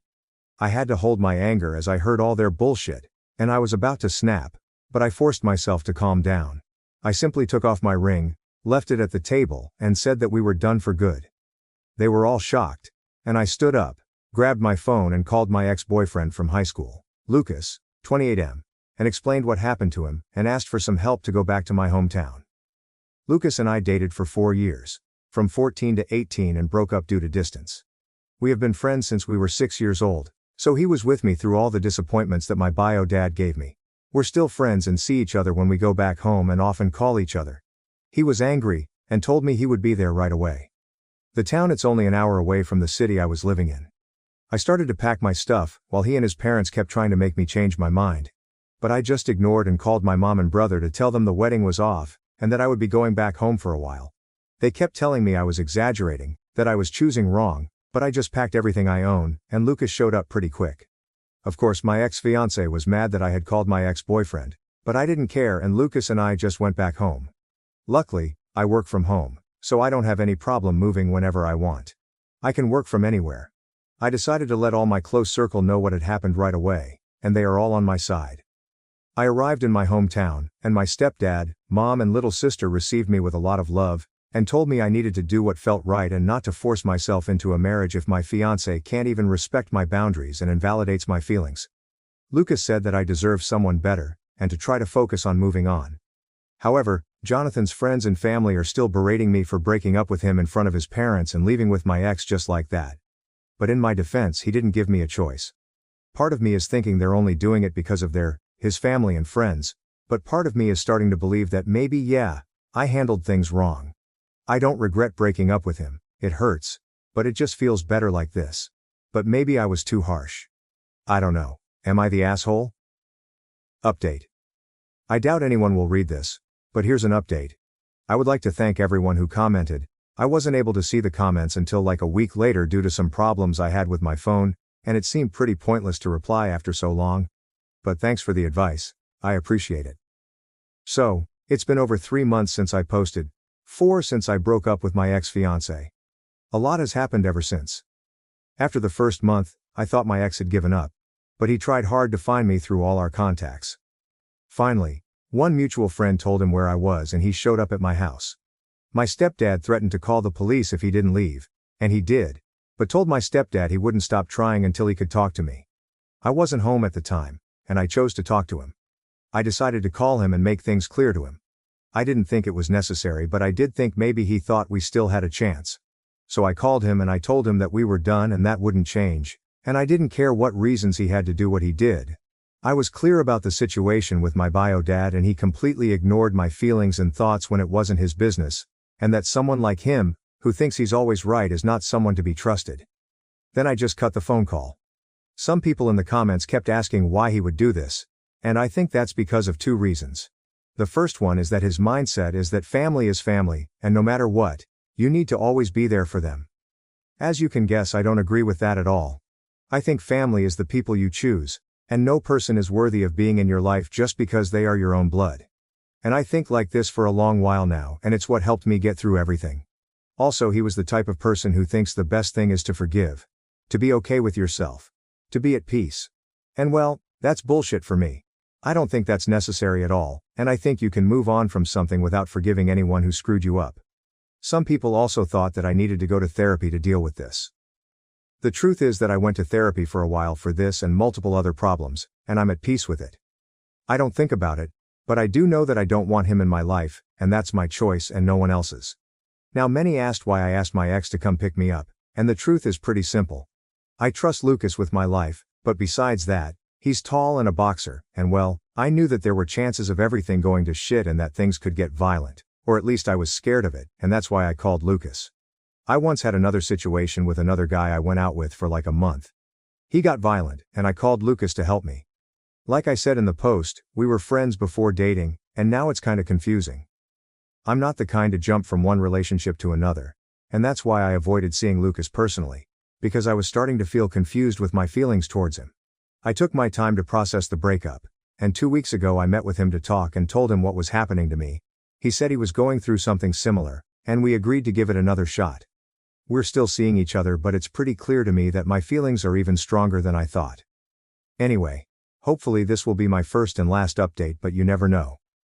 [SPEAKER 1] I had to hold my anger as I heard all their bullshit, and I was about to snap, but I forced myself to calm down. I simply took off my ring, left it at the table, and said that we were done for good. They were all shocked, and I stood up, grabbed my phone and called my ex-boyfriend from high school, Lucas, 28M, and explained what happened to him, and asked for some help to go back to my hometown. Lucas and I dated for 4 years, from 14 to 18, and broke up due to distance. We have been friends since we were 6 years old, so he was with me through all the disappointments that my bio dad gave me. We're still friends and see each other when we go back home and often call each other. He was angry, and told me he would be there right away. The town it's only an hour away from the city I was living in. I started to pack my stuff, while he and his parents kept trying to make me change my mind. But I just ignored and called my mom and brother to tell them the wedding was off, and that I would be going back home for a while. They kept telling me I was exaggerating, that I was choosing wrong, But I just packed everything I own, and Lucas showed up pretty quick. Of course, my ex-fiancé was mad that I had called my ex-boyfriend, but I didn't care and Lucas and I just went back home. Luckily, I work from home, so I don't have any problem moving whenever I want. I can work from anywhere. I decided to let all my close circle know what had happened right away, and they are all on my side. I arrived in my hometown, and my stepdad, mom and little sister received me with a lot of love, and told me I needed to do what felt right and not to force myself into a marriage if my fiancé can't even respect my boundaries and invalidates my feelings. Lucas said that I deserve someone better, and to try to focus on moving on. However, Jonathan's friends and family are still berating me for breaking up with him in front of his parents and leaving with my ex just like that. But in my defense, he didn't give me a choice. Part of me is thinking they're only doing it because of his family and friends, but part of me is starting to believe that maybe, yeah, I handled things wrong. I don't regret breaking up with him, it hurts, but it just feels better like this. But maybe I was too harsh. I don't know, am I the asshole? Update. I doubt anyone will read this, but here's an update. I would like to thank everyone who commented. I wasn't able to see the comments until like a week later due to some problems I had with my phone, and it seemed pretty pointless to reply after so long. But thanks for the advice, I appreciate it. So, it's been over 3 months since I posted, 4 since I broke up with my ex-fiancé. A lot has happened ever since. After the first month, I thought my ex had given up, but he tried hard to find me through all our contacts. Finally, one mutual friend told him where I was and he showed up at my house. My stepdad threatened to call the police if he didn't leave, and he did, but told my stepdad he wouldn't stop trying until he could talk to me. I wasn't home at the time, and I chose to talk to him. I decided to call him and make things clear to him. I didn't think it was necessary, but I did think maybe he thought we still had a chance. So I called him and I told him that we were done and that wouldn't change, and I didn't care what reasons he had to do what he did. I was clear about the situation with my bio dad and he completely ignored my feelings and thoughts when it wasn't his business, and that someone like him, who thinks he's always right, is not someone to be trusted. Then I just cut the phone call. Some people in the comments kept asking why he would do this, and I think that's because of 2 reasons. The first one is that his mindset is that family is family, and no matter what, you need to always be there for them. As you can guess, I don't agree with that at all. I think family is the people you choose, and no person is worthy of being in your life just because they are your own blood. And I think like this for a long while now, and it's what helped me get through everything. Also, he was the type of person who thinks the best thing is to forgive. To be okay with yourself. To be at peace. And well, that's bullshit for me. I don't think that's necessary at all, and I think you can move on from something without forgiving anyone who screwed you up. Some people also thought that I needed to go to therapy to deal with this. The truth is that I went to therapy for a while for this and multiple other problems, and I'm at peace with it. I don't think about it, but I do know that I don't want him in my life, and that's my choice and no one else's. Now, many asked why I asked my ex to come pick me up, and the truth is pretty simple. I trust Lucas with my life, but besides that, he's tall and a boxer, and well, I knew that there were chances of everything going to shit and that things could get violent, or at least I was scared of it, and that's why I called Lucas. I once had another situation with another guy I went out with for like a month. He got violent, and I called Lucas to help me. Like I said in the post, we were friends before dating, and now it's kinda confusing. I'm not the kind to jump from one relationship to another, and that's why I avoided seeing Lucas personally, because I was starting to feel confused with my feelings towards him. I took my time to process the breakup, and 2 weeks ago I met with him to talk and told him what was happening to me. He said he was going through something similar, and we agreed to give it another shot. We're still seeing each other, but it's pretty clear to me that my feelings are even stronger than I thought. Anyway, hopefully this will be my first and last update, but you never know.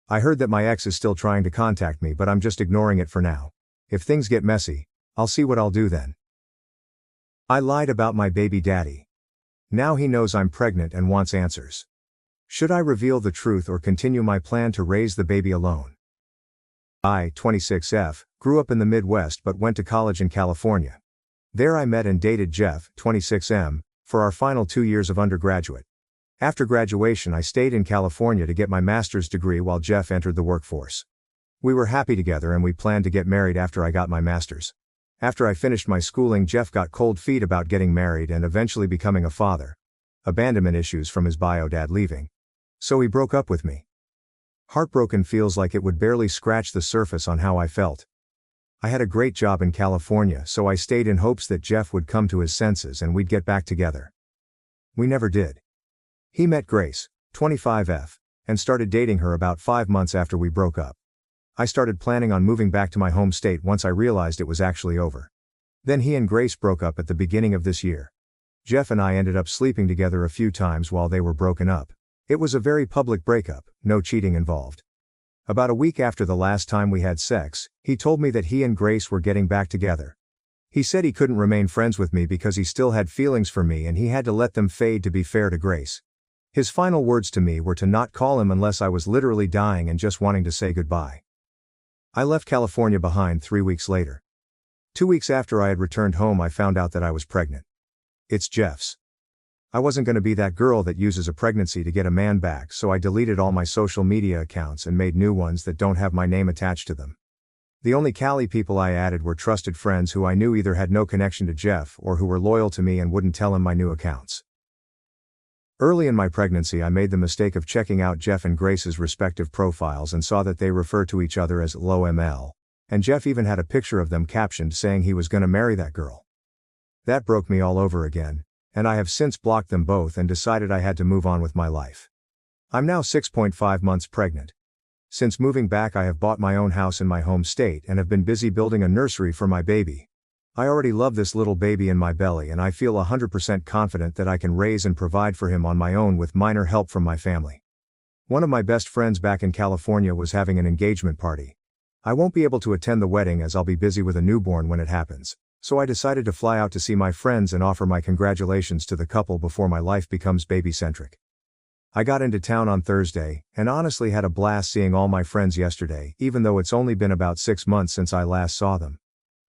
[SPEAKER 1] I heard that my ex is still trying to contact me, but I'm just ignoring it for now. If things get messy, I'll see what I'll do then. I lied about my baby daddy. Now he knows I'm pregnant and wants answers. Should I reveal the truth or continue my plan to raise the baby alone? I, 26F, grew up in the Midwest but went to college in California. There I met and dated Jeff, 26M, for our final 2 years of undergraduate. After graduation I stayed in California to get my master's degree while Jeff entered the workforce. We were happy together and we planned to get married after I got my master's. After I finished my schooling, Jeff got cold feet about getting married and eventually becoming a father. Abandonment issues from his bio dad leaving. So he broke up with me. Heartbroken feels like it would barely scratch the surface on how I felt. I had a great job in California, so I stayed in hopes that Jeff would come to his senses and we'd get back together. We never did. He met Grace, 25F, and started dating her about 5 months after we broke up. I started planning on moving back to my home state once I realized it was actually over. Then he and Grace broke up at the beginning of this year. Jeff and I ended up sleeping together a few times while they were broken up. It was a very public breakup, no cheating involved. About a week after the last time we had sex, he told me that he and Grace were getting back together. He said he couldn't remain friends with me because he still had feelings for me and he had to let them fade to be fair to Grace. His final words to me were to not call him unless I was literally dying and just wanting to say goodbye. I left California behind 3 weeks later. 2 weeks after I had returned home, I found out that I was pregnant. It's Jeff's. I wasn't going to be that girl that uses a pregnancy to get a man back, so I deleted all my social media accounts and made new ones that don't have my name attached to them. The only Cali people I added were trusted friends who I knew either had no connection to Jeff or who were loyal to me and wouldn't tell him my new accounts. Early in my pregnancy, I made the mistake of checking out Jeff and Grace's respective profiles and saw that they refer to each other as LOML, and Jeff even had a picture of them captioned saying he was going to marry that girl. That broke me all over again, and I have since blocked them both and decided I had to move on with my life. I'm now 6.5 months pregnant. Since moving back, I have bought my own house in my home state and have been busy building a nursery for my baby. I already love this little baby in my belly and I feel 100% confident that I can raise and provide for him on my own with minor help from my family. One of my best friends back in California was having an engagement party. I won't be able to attend the wedding as I'll be busy with a newborn when it happens, so I decided to fly out to see my friends and offer my congratulations to the couple before my life becomes baby-centric. I got into town on Thursday, and honestly had a blast seeing all my friends yesterday, even though it's only been about 6 months since I last saw them.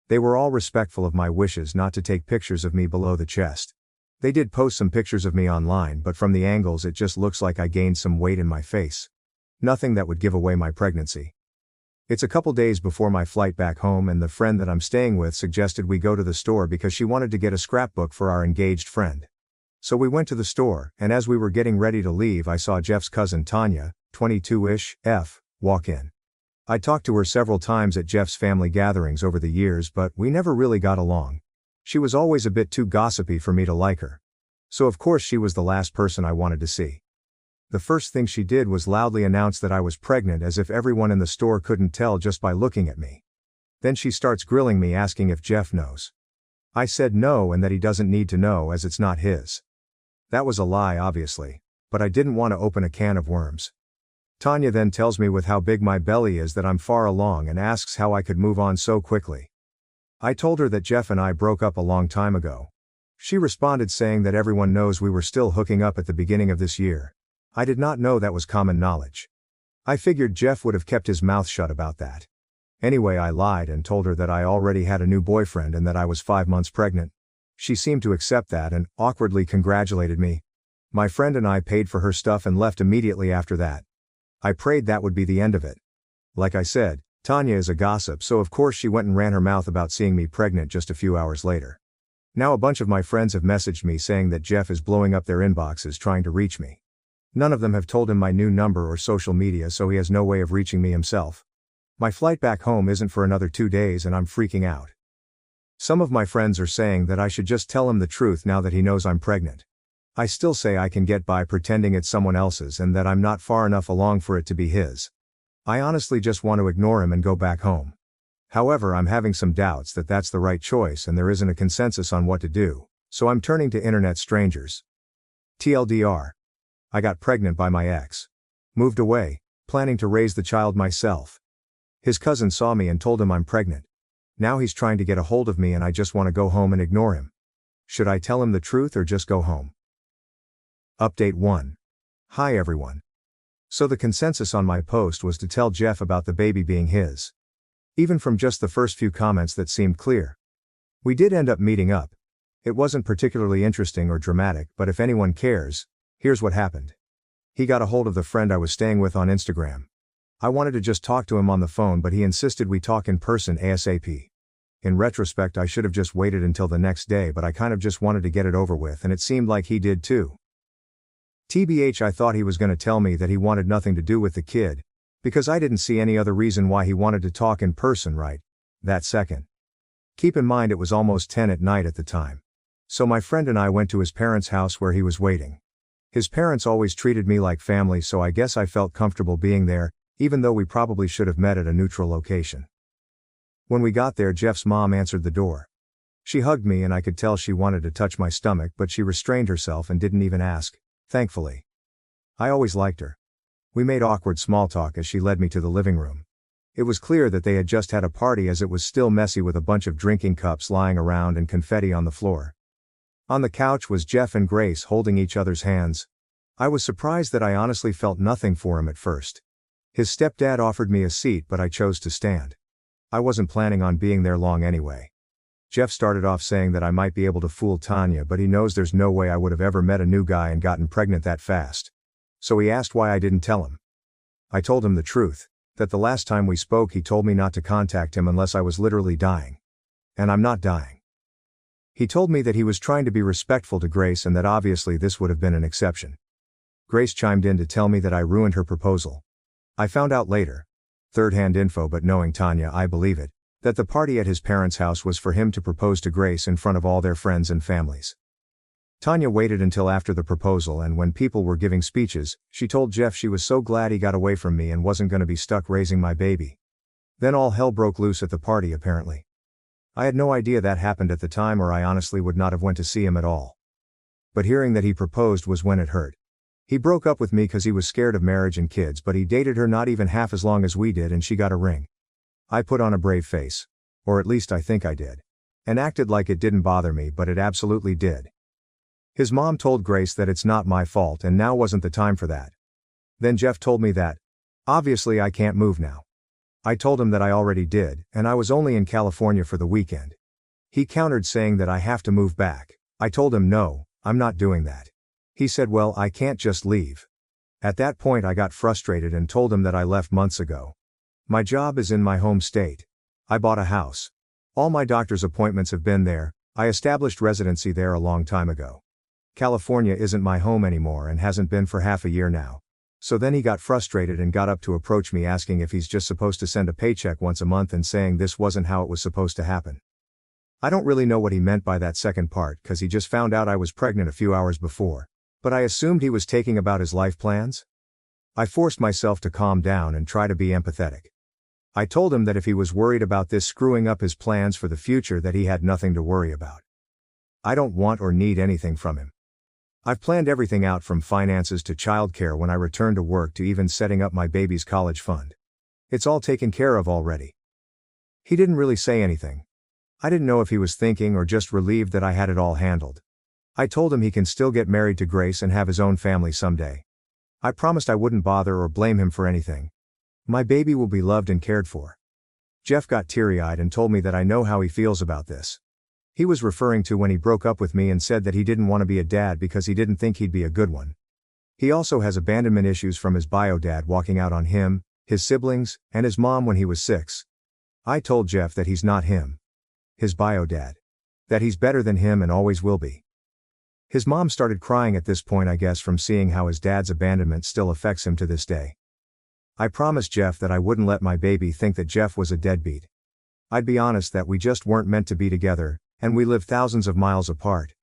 [SPEAKER 1] They were all respectful of my wishes not to take pictures of me below the chest. They did post some pictures of me online, but from the angles it just looks like I gained some weight in my face. Nothing that would give away my pregnancy. It's a couple days before my flight back home, and the friend that I'm staying with suggested we go to the store because she wanted to get a scrapbook for our engaged friend. So we went to the store, and as we were getting ready to leave, I saw Jeff's cousin Tanya, 22-ish, walk in. I talked to her several times at Jeff's family gatherings over the years, but we never really got along. She was always a bit too gossipy for me to like her. So of course she was the last person I wanted to see. The first thing she did was loudly announce that I was pregnant, as if everyone in the store couldn't tell just by looking at me. Then she starts grilling me, asking if Jeff knows. I said no and that he doesn't need to know as it's not his. That was a lie, obviously, but I didn't want to open a can of worms. Tanya then tells me with how big my belly is that I'm far along and asks how I could move on so quickly. I told her that Jeff and I broke up a long time ago. She responded saying that everyone knows we were still hooking up at the beginning of this year. I did not know that was common knowledge. I figured Jeff would have kept his mouth shut about that. Anyway, I lied and told her that I already had a new boyfriend and that I was 5 months pregnant. She seemed to accept that and awkwardly congratulated me. My friend and I paid for her stuff and left immediately after that. I prayed that would be the end of it. Like I said, Tanya is a gossip, so of course she went and ran her mouth about seeing me pregnant just a few hours later. Now a bunch of my friends have messaged me saying that Jeff is blowing up their inboxes trying to reach me. None of them have told him my new number or social media, so he has no way of reaching me himself. My flight back home isn't for another 2 days and I'm freaking out. Some of my friends are saying that I should just tell him the truth now that he knows I'm pregnant. I still say I can get by pretending it's someone else's and that I'm not far enough along for it to be his. I honestly just want to ignore him and go back home. However, I'm having some doubts that that's the right choice and there isn't a consensus on what to do, so I'm turning to internet strangers. TLDR. I got pregnant by my ex. Moved away, planning to raise the child myself. His cousin saw me and told him I'm pregnant. Now he's trying to get a hold of me and I just want to go home and ignore him. Should I tell him the truth or just go home? Update 1. Hi everyone. So the consensus on my post was to tell Jeff about the baby being his. Even from just the first few comments that seemed clear. We did end up meeting up. It wasn't particularly interesting or dramatic, but if anyone cares, here's what happened. He got a hold of the friend I was staying with on Instagram. I wanted to just talk to him on the phone, but he insisted we talk in person ASAP. In retrospect, I should have just waited until the next day, but I kind of just wanted to get it over with, and it seemed like he did too. TBH, I thought he was going to tell me that he wanted nothing to do with the kid, because I didn't see any other reason why he wanted to talk in person, right? that second. Keep in mind it was almost 10 at night at the time. So my friend and I went to his parents' house where he was waiting. His parents always treated me like family, so I guess I felt comfortable being there, even though we probably should have met at a neutral location. When we got there, Jeff's mom answered the door. She hugged me and I could tell she wanted to touch my stomach, but she restrained herself and didn't even ask, thankfully. I always liked her. We made awkward small talk as she led me to the living room. It was clear that they had just had a party, as it was still messy with a bunch of drinking cups lying around and confetti on the floor. On the couch was Jeff and Grace holding each other's hands. I was surprised that I honestly felt nothing for him at first. His stepdad offered me a seat, but I chose to stand. I wasn't planning on being there long anyway. Jeff started off saying that I might be able to fool Tanya, but he knows there's no way I would have ever met a new guy and gotten pregnant that fast. So he asked why I didn't tell him. I told him the truth, that the last time we spoke he told me not to contact him unless I was literally dying. And I'm not dying. He told me that he was trying to be respectful to Grace and that obviously this would have been an exception. Grace chimed in to tell me that I ruined her proposal. I found out later, third-hand info, but knowing Tanya I believe it, that the party at his parents' house was for him to propose to Grace in front of all their friends and families. Tanya waited until after the proposal, and when people were giving speeches, she told Jeff she was so glad he got away from me and wasn't going to be stuck raising my baby. Then all hell broke loose at the party apparently. I had no idea that happened at the time, or I honestly would not have went to see him at all. But hearing that he proposed was when it hurt. He broke up with me because he was scared of marriage and kids, but he dated her not even half as long as we did and she got a ring. I put on a brave face. Or at least I think I did. And acted like it didn't bother me, but it absolutely did. His mom told Grace that it's not my fault and now wasn't the time for that. Then Jeff told me that, obviously I can't move now. I told him that I already did, and I was only in California for the weekend. He countered saying that I have to move back. I told him no, I'm not doing that. He said, well, I can't just leave. At that point I got frustrated and told him that I left months ago. My job is in my home state. I bought a house. All my doctor's appointments have been there. I established residency there a long time ago. California isn't my home anymore and hasn't been for half a year now. So then he got frustrated and got up to approach me asking if he's just supposed to send a paycheck once a month and saying this wasn't how it was supposed to happen. I don't really know what he meant by that second part, because he just found out I was pregnant a few hours before, but I assumed he was taking about his life plans. I forced myself to calm down and try to be empathetic. I told him that if he was worried about this screwing up his plans for the future, that he had nothing to worry about. I don't want or need anything from him. I've planned everything out, from finances to childcare when I return to work to even setting up my baby's college fund. It's all taken care of already. He didn't really say anything. I didn't know if he was thinking or just relieved that I had it all handled. I told him he can still get married to Grace and have his own family someday. I promised I wouldn't bother or blame him for anything. My baby will be loved and cared for. Jeff got teary-eyed and told me that I know how he feels about this. He was referring to when he broke up with me and said that he didn't want to be a dad because he didn't think he'd be a good one. He also has abandonment issues from his bio dad walking out on him, his siblings, and his mom when he was 6. I told Jeff that he's not him. His bio dad. That he's better than him and always will be. His mom started crying at this point, I guess from seeing how his dad's abandonment still affects him to this day. I promised Jeff that I wouldn't let my baby think that Jeff was a deadbeat. I'd be honest that we just weren't meant to be together, and we live thousands of miles apart.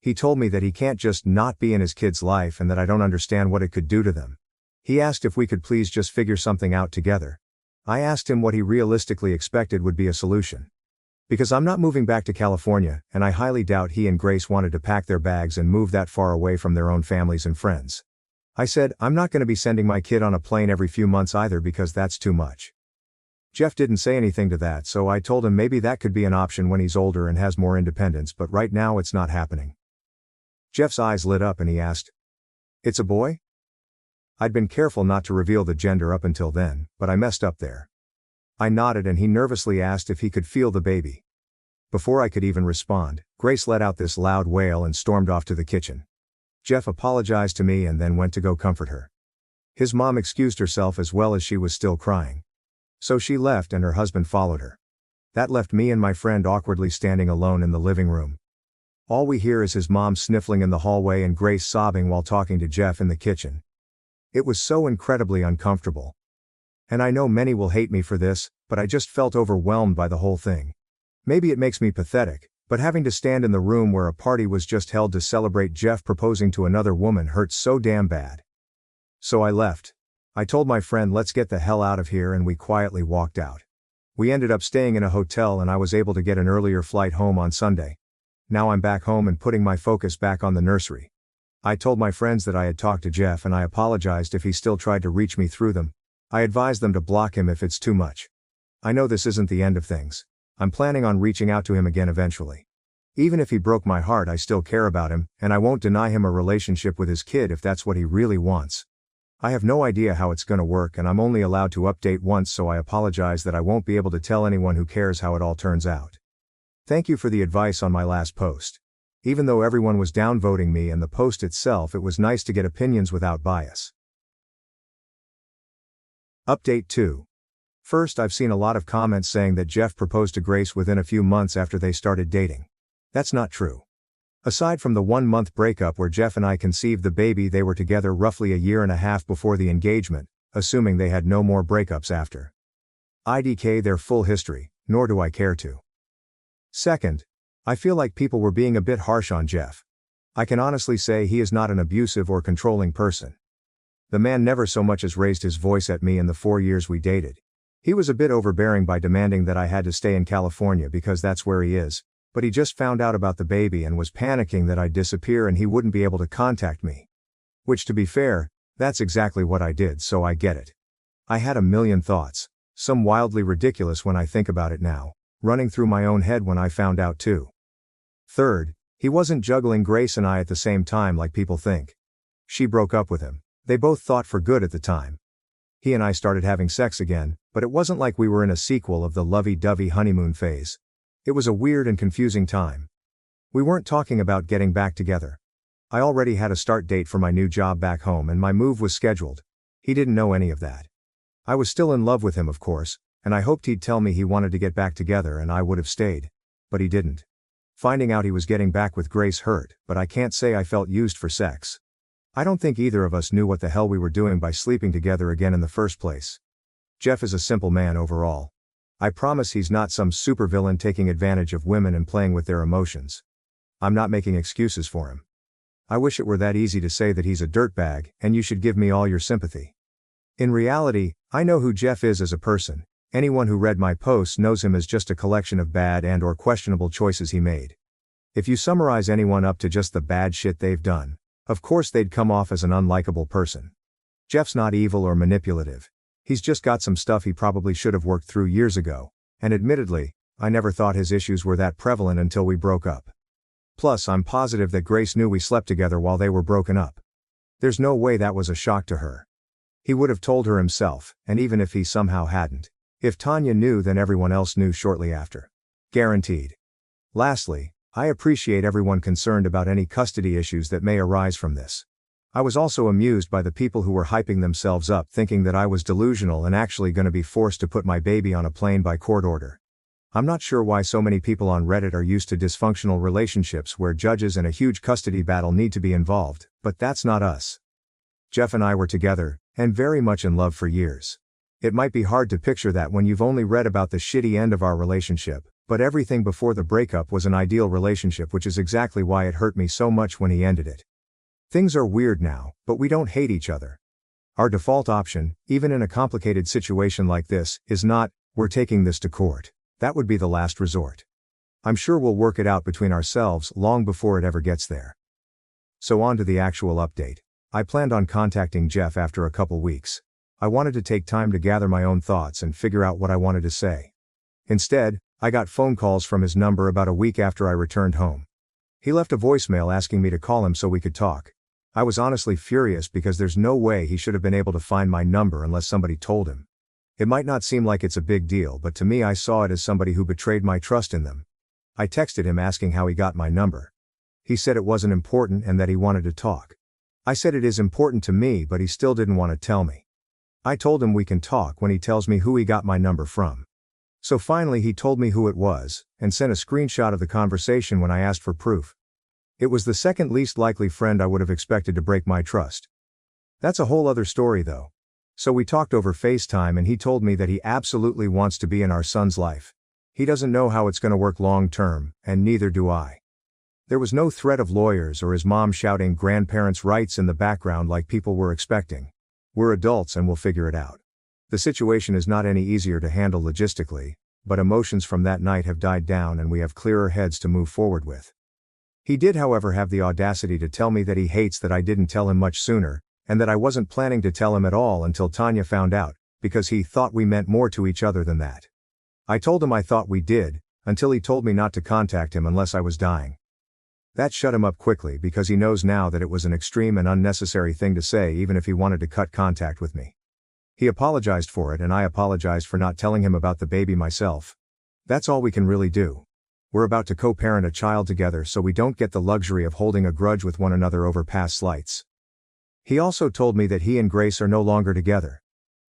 [SPEAKER 1] He told me that he can't just not be in his kid's life and that I don't understand what it could do to them. He asked if we could please just figure something out together. I asked him what he realistically expected would be a solution. Because I'm not moving back to California, and I highly doubt he and Grace wanted to pack their bags and move that far away from their own families and friends. I said, I'm not going to be sending my kid on a plane every few months either, because that's too much. Jeff didn't say anything to that, so I told him maybe that could be an option when he's older and has more independence, but right now it's not happening. Jeff's eyes lit up and he asked, "It's a boy?" I'd been careful not to reveal the gender up until then, but I messed up there. I nodded and he nervously asked if he could feel the baby. Before I could even respond, Grace let out this loud wail and stormed off to the kitchen. Jeff apologized to me and then went to go comfort her. His mom excused herself as well, as she was still crying. So she left and her husband followed her. That left me and my friend awkwardly standing alone in the living room. All we hear is his mom sniffling in the hallway and Grace sobbing while talking to Jeff in the kitchen. It was so incredibly uncomfortable. And I know many will hate me for this, but I just felt overwhelmed by the whole thing. Maybe it makes me pathetic, but having to stand in the room where a party was just held to celebrate Jeff proposing to another woman hurts so damn bad. So I left. I told my friend let's get the hell out of here and we quietly walked out. We ended up staying in a hotel and I was able to get an earlier flight home on Sunday. Now I'm back home and putting my focus back on the nursery. I told my friends that I had talked to Jeff and I apologized if he still tried to reach me through them. I advised them to block him if it's too much. I know this isn't the end of things. I'm planning on reaching out to him again eventually. Even if he broke my heart, I still care about him, and I won't deny him a relationship with his kid if that's what he really wants. I have no idea how it's gonna work and I'm only allowed to update once, so I apologize that I won't be able to tell anyone who cares how it all turns out. Thank you for the advice on my last post. Even though everyone was downvoting me and the post itself, it was nice to get opinions without bias. Update 2. First, I've seen a lot of comments saying that Jeff proposed to Grace within a few months after they started dating. That's not true. Aside from the 1-month breakup where Jeff and I conceived the baby, they were together roughly a year and a half before the engagement, assuming they had no more breakups after. IDK their full history, nor do I care to. Second, I feel like people were being a bit harsh on Jeff. I can honestly say he is not an abusive or controlling person. The man never so much as raised his voice at me in the 4 years we dated. He was a bit overbearing by demanding that I had to stay in California because that's where he is, but he just found out about the baby and was panicking that I'd disappear and he wouldn't be able to contact me. Which, to be fair, that's exactly what I did, so I get it. I had a million thoughts, some wildly ridiculous when I think about it now, running through my own head when I found out too. Third, he wasn't juggling Grace and I at the same time like people think. She broke up with him. They both thought for good at the time. He and I started having sex again, but it wasn't like we were in a sequel of the lovey-dovey honeymoon phase. It was a weird and confusing time. We weren't talking about getting back together. I already had a start date for my new job back home and my move was scheduled. He didn't know any of that. I was still in love with him, of course, and I hoped he'd tell me he wanted to get back together and I would have stayed. But he didn't. Finding out he was getting back with Grace hurt, but I can't say I felt used for sex. I don't think either of us knew what the hell we were doing by sleeping together again in the first place. Jeff is a simple man overall. I promise he's not some supervillain taking advantage of women and playing with their emotions. I'm not making excuses for him. I wish it were that easy to say that he's a dirtbag, and you should give me all your sympathy. In reality, I know who Jeff is as a person. Anyone who read my posts knows him as just a collection of bad and/or questionable choices he made. If you summarize anyone up to just the bad shit they've done, of course they'd come off as an unlikable person. Jeff's not evil or manipulative. He's just got some stuff he probably should have worked through years ago, and admittedly, I never thought his issues were that prevalent until we broke up. Plus, I'm positive that Grace knew we slept together while they were broken up. There's no way that was a shock to her. He would have told her himself, and even if he somehow hadn't, if Tanya knew, then everyone else knew shortly after. Guaranteed. Lastly, I appreciate everyone concerned about any custody issues that may arise from this. I was also amused by the people who were hyping themselves up thinking that I was delusional and actually gonna be forced to put my baby on a plane by court order. I'm not sure why so many people on Reddit are used to dysfunctional relationships where judges and a huge custody battle need to be involved, but that's not us. Jeff and I were together, and very much in love for years. It might be hard to picture that when you've only read about the shitty end of our relationship, but everything before the breakup was an ideal relationship, which is exactly why it hurt me so much when he ended it. Things are weird now, but we don't hate each other. Our default option, even in a complicated situation like this, is not, we're taking this to court. That would be the last resort. I'm sure we'll work it out between ourselves long before it ever gets there. So on to the actual update. I planned on contacting Jeff after a couple weeks. I wanted to take time to gather my own thoughts and figure out what I wanted to say. Instead, I got phone calls from his number about a week after I returned home. He left a voicemail asking me to call him so we could talk. I was honestly furious because there's no way he should have been able to find my number unless somebody told him. It might not seem like it's a big deal, but to me I saw it as somebody who betrayed my trust in them. I texted him asking how he got my number. He said it wasn't important and that he wanted to talk. I said it is important to me, but he still didn't want to tell me. I told him we can talk when he tells me who he got my number from. So finally he told me who it was, and sent a screenshot of the conversation when I asked for proof. It was the second least likely friend I would have expected to break my trust. That's a whole other story though. So we talked over FaceTime and he told me that he absolutely wants to be in our son's life. He doesn't know how it's going to work long term, and neither do I. There was no threat of lawyers or his mom shouting grandparents' rights in the background like people were expecting. We're adults and we'll figure it out. The situation is not any easier to handle logistically, but emotions from that night have died down and we have clearer heads to move forward with. He did, however, have the audacity to tell me that he hates that I didn't tell him much sooner, and that I wasn't planning to tell him at all until Tanya found out, because he thought we meant more to each other than that. I told him I thought we did, until he told me not to contact him unless I was dying. That shut him up quickly because he knows now that it was an extreme and unnecessary thing to say even if he wanted to cut contact with me. He apologized for it and I apologized for not telling him about the baby myself. That's all we can really do. We're about to co-parent a child together so we don't get the luxury of holding a grudge with one another over past slights. He also told me that he and Grace are no longer together.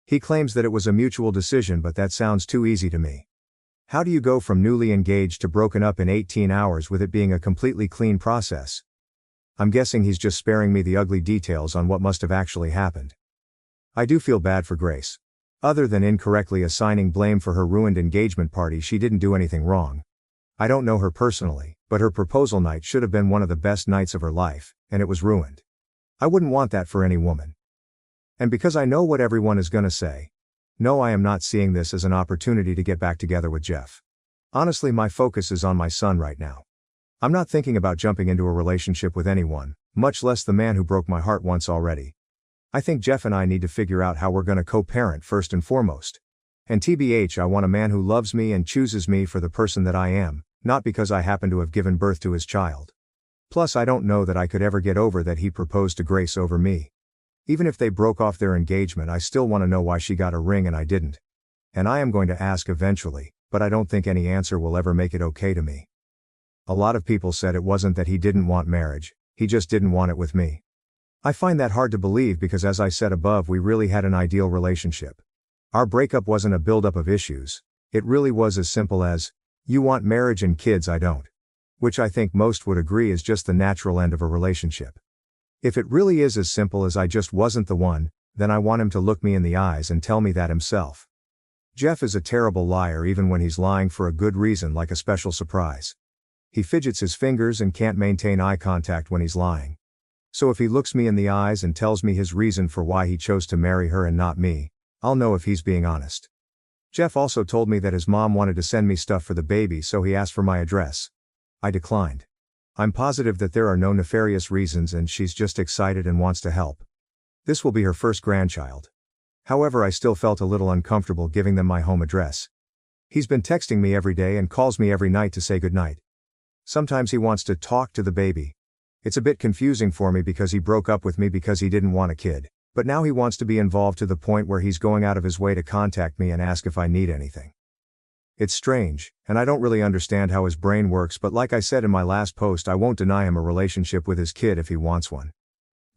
[SPEAKER 1] He claims that it was a mutual decision, but that sounds too easy to me. How do you go from newly engaged to broken up in 18 hours with it being a completely clean process? I'm guessing he's just sparing me the ugly details on what must have actually happened. I do feel bad for Grace. Other than incorrectly assigning blame for her ruined engagement party, she didn't do anything wrong. I don't know her personally, but her proposal night should have been one of the best nights of her life, and it was ruined. I wouldn't want that for any woman. And because I know what everyone is gonna say, no, I am not seeing this as an opportunity to get back together with Jeff. Honestly, my focus is on my son right now. I'm not thinking about jumping into a relationship with anyone, much less the man who broke my heart once already. I think Jeff and I need to figure out how we're gonna co-parent first and foremost. And TBH, I want a man who loves me and chooses me for the person that I am, not because I happen to have given birth to his child. Plus, I don't know that I could ever get over that he proposed to Grace over me. Even if they broke off their engagement, I still want to know why she got a ring and I didn't. And I am going to ask eventually, but I don't think any answer will ever make it okay to me. A lot of people said it wasn't that he didn't want marriage, he just didn't want it with me. I find that hard to believe because, as I said above, we really had an ideal relationship. Our breakup wasn't a buildup of issues, it really was as simple as, you want marriage and kids, I don't. Which I think most would agree is just the natural end of a relationship. If it really is as simple as I just wasn't the one, then I want him to look me in the eyes and tell me that himself. Jeff is a terrible liar even when he's lying for a good reason, like a special surprise. He fidgets his fingers and can't maintain eye contact when he's lying. So if he looks me in the eyes and tells me his reason for why he chose to marry her and not me, I'll know if he's being honest. Jeff also told me that his mom wanted to send me stuff for the baby, so he asked for my address. I declined. I'm positive that there are no nefarious reasons and she's just excited and wants to help. This will be her first grandchild. However, I still felt a little uncomfortable giving them my home address. He's been texting me every day and calls me every night to say goodnight. Sometimes he wants to talk to the baby. It's a bit confusing for me because he broke up with me because he didn't want a kid, but now he wants to be involved to the point where he's going out of his way to contact me and ask if I need anything. It's strange, and I don't really understand how his brain works, but like I said in my last post, I won't deny him a relationship with his kid if he wants one.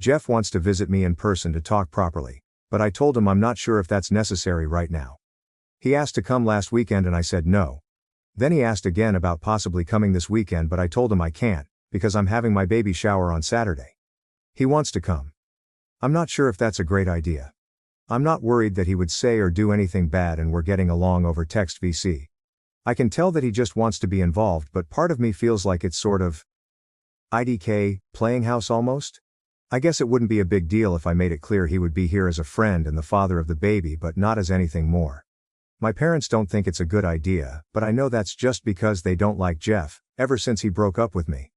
[SPEAKER 1] Jeff wants to visit me in person to talk properly, but I told him I'm not sure if that's necessary right now. He asked to come last weekend and I said no. Then he asked again about possibly coming this weekend, but I told him I can't, because I'm having my baby shower on Saturday. He wants to come. I'm not sure if that's a great idea. I'm not worried that he would say or do anything bad, and we're getting along over text VC. I can tell that he just wants to be involved, but part of me feels like it's sort of IDK, playing house almost? I guess it wouldn't be a big deal if I made it clear he would be here as a friend and the father of the baby, but not as anything more. My parents don't think it's a good idea, but I know that's just because they don't like Jeff, ever since he broke up with me.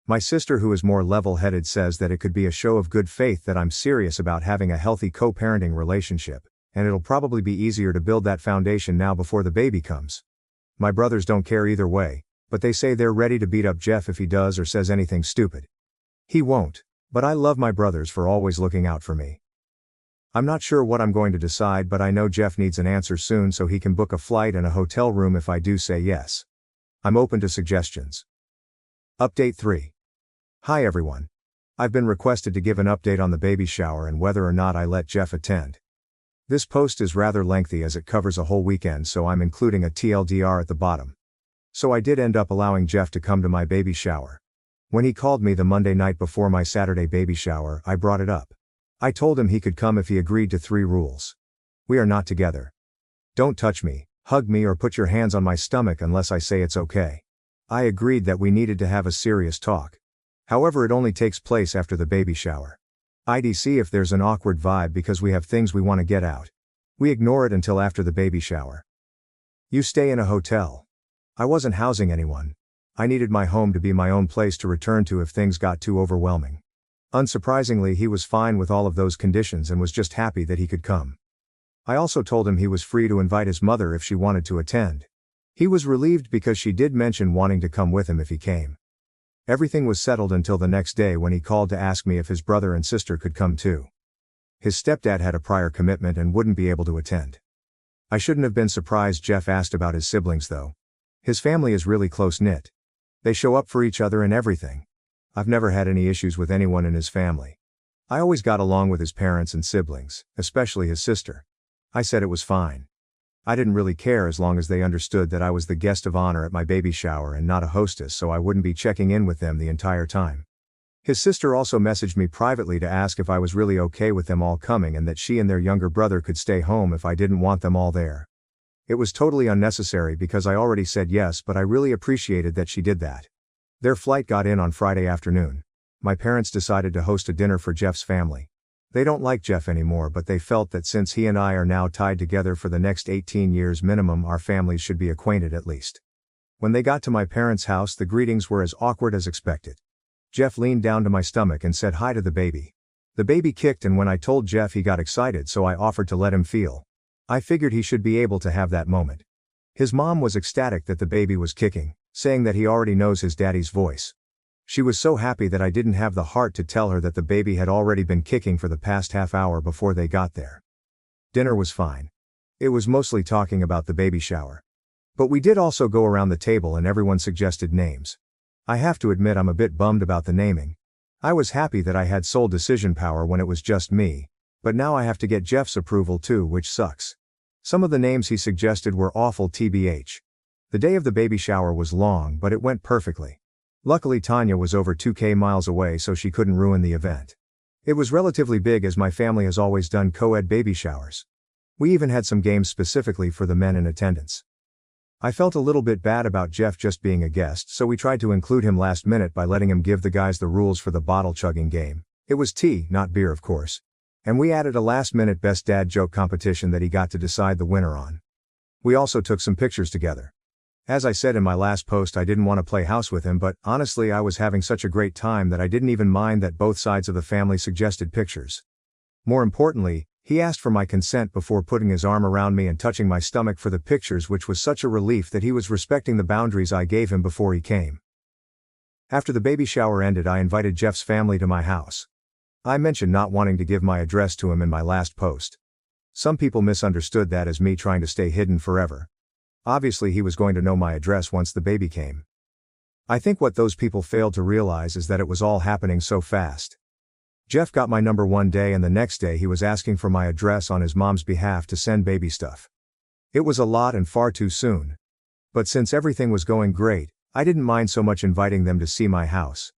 [SPEAKER 1] My sister, who is more level-headed, says that it could be a show of good faith that I'm serious about having a healthy co-parenting relationship, and it'll probably be easier to build that foundation now before the baby comes. My brothers don't care either way, but they say they're ready to beat up Jeff if he does or says anything stupid. He won't, but I love my brothers for always looking out for me. I'm not sure what I'm going to decide, but I know Jeff needs an answer soon so he can book a flight and a hotel room if I do say yes. I'm open to suggestions. Update 3. Hi everyone. I've been requested to give an update on the baby shower and whether or not I let Jeff attend. This post is rather lengthy as it covers a whole weekend, so I'm including a TLDR at the bottom. So I did end up allowing Jeff to come to my baby shower. When he called me the Monday night before my Saturday baby shower, I brought it up. I told him he could come if he agreed to 3 rules. We are not together. Don't touch me, hug me or put your hands on my stomach unless I say it's okay. I agreed that we needed to have a serious talk. However, it only takes place after the baby shower. I'd see if there's an awkward vibe because we have things we want to get out. We ignore it until after the baby shower. You stay in a hotel. I wasn't housing anyone. I needed my home to be my own place to return to if things got too overwhelming. Unsurprisingly, he was fine with all of those conditions and was just happy that he could come. I also told him he was free to invite his mother if she wanted to attend. He was relieved because she did mention wanting to come with him if he came. Everything was settled until the next day when he called to ask me if his brother and sister could come too. His stepdad had a prior commitment and wouldn't be able to attend. I shouldn't have been surprised Jeff asked about his siblings though. His family is really close-knit. They show up for each other and everything. I've never had any issues with anyone in his family. I always got along with his parents and siblings, especially his sister. I said it was fine. I didn't really care as long as they understood that I was the guest of honor at my baby shower and not a hostess, so I wouldn't be checking in with them the entire time. His sister also messaged me privately to ask if I was really okay with them all coming and that she and their younger brother could stay home if I didn't want them all there. It was totally unnecessary because I already said yes, but I really appreciated that she did that. Their flight got in on Friday afternoon. My parents decided to host a dinner for Jeff's family. They don't like Jeff anymore, but they felt that since he and I are now tied together for the next 18 years minimum, our families should be acquainted at least. When they got to my parents' house, the greetings were as awkward as expected. Jeff leaned down to my stomach and said hi to the baby. The baby kicked, and when I told Jeff, he got excited, so I offered to let him feel. I figured he should be able to have that moment. His mom was ecstatic that the baby was kicking, saying that he already knows his daddy's voice. She was so happy that I didn't have the heart to tell her that the baby had already been kicking for the past half hour before they got there. Dinner was fine. It was mostly talking about the baby shower. But we did also go around the table and everyone suggested names. I have to admit I'm a bit bummed about the naming. I was happy that I had sole decision power when it was just me, but now I have to get Jeff's approval too, which sucks. Some of the names he suggested were awful tbh. The day of the baby shower was long, but it went perfectly. Luckily Tanya was over 2,000 miles away, so she couldn't ruin the event. It was relatively big as my family has always done co-ed baby showers. We even had some games specifically for the men in attendance. I felt a little bit bad about Jeff just being a guest, so we tried to include him last minute by letting him give the guys the rules for the bottle chugging game. It was tea, not beer of course. And we added a last-minute best dad joke competition that he got to decide the winner on. We also took some pictures together. As I said in my last post, I didn't want to play house with him, but honestly I was having such a great time that I didn't even mind that both sides of the family suggested pictures. More importantly, he asked for my consent before putting his arm around me and touching my stomach for the pictures, which was such a relief that he was respecting the boundaries I gave him before he came. After the baby shower ended, I invited Jeff's family to my house. I mentioned not wanting to give my address to him in my last post. Some people misunderstood that as me trying to stay hidden forever. Obviously he was going to know my address once the baby came. I think what those people failed to realize is that it was all happening so fast. Jeff got my number one day and the next day he was asking for my address on his mom's behalf to send baby stuff. It was a lot and far too soon. But since everything was going great, I didn't mind so much inviting them to see my house.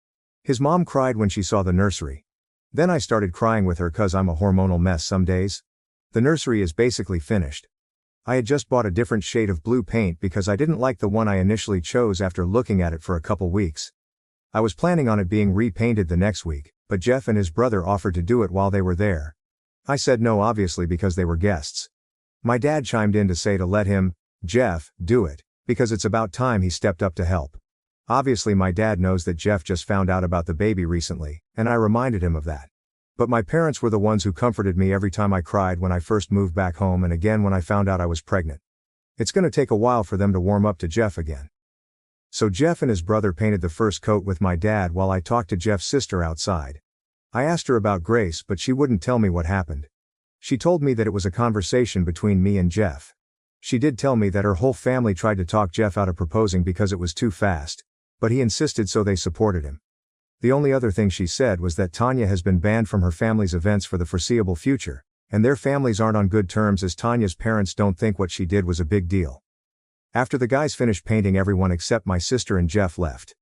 [SPEAKER 1] His mom cried when she saw the nursery. Then I started crying with her cause I'm a hormonal mess some days. The nursery is basically finished. I had just bought a different shade of blue paint because I didn't like the one I initially chose after looking at it for a couple weeks. I was planning on it being repainted the next week, but Jeff and his brother offered to do it while they were there. I said no, obviously, because they were guests. My dad chimed in to say to let him, Jeff, do it, because it's about time he stepped up to help. Obviously my dad knows that Jeff just found out about the baby recently, and I reminded him of that. But my parents were the ones who comforted me every time I cried when I first moved back home and again when I found out I was pregnant. It's gonna take a while for them to warm up to Jeff again. So Jeff and his brother painted the first coat with my dad while I talked to Jeff's sister outside. I asked her about Grace, but she wouldn't tell me what happened. She told me that it was a conversation between me and Jeff. She did tell me that her whole family tried to talk Jeff out of proposing because it was too fast, but he insisted, so they supported him. The only other thing she said was that Tanya has been banned from her family's events for the foreseeable future, and their families aren't on good terms as Tanya's parents don't think what she did was a big deal. After the guys finished painting, everyone except my sister and Jeff left.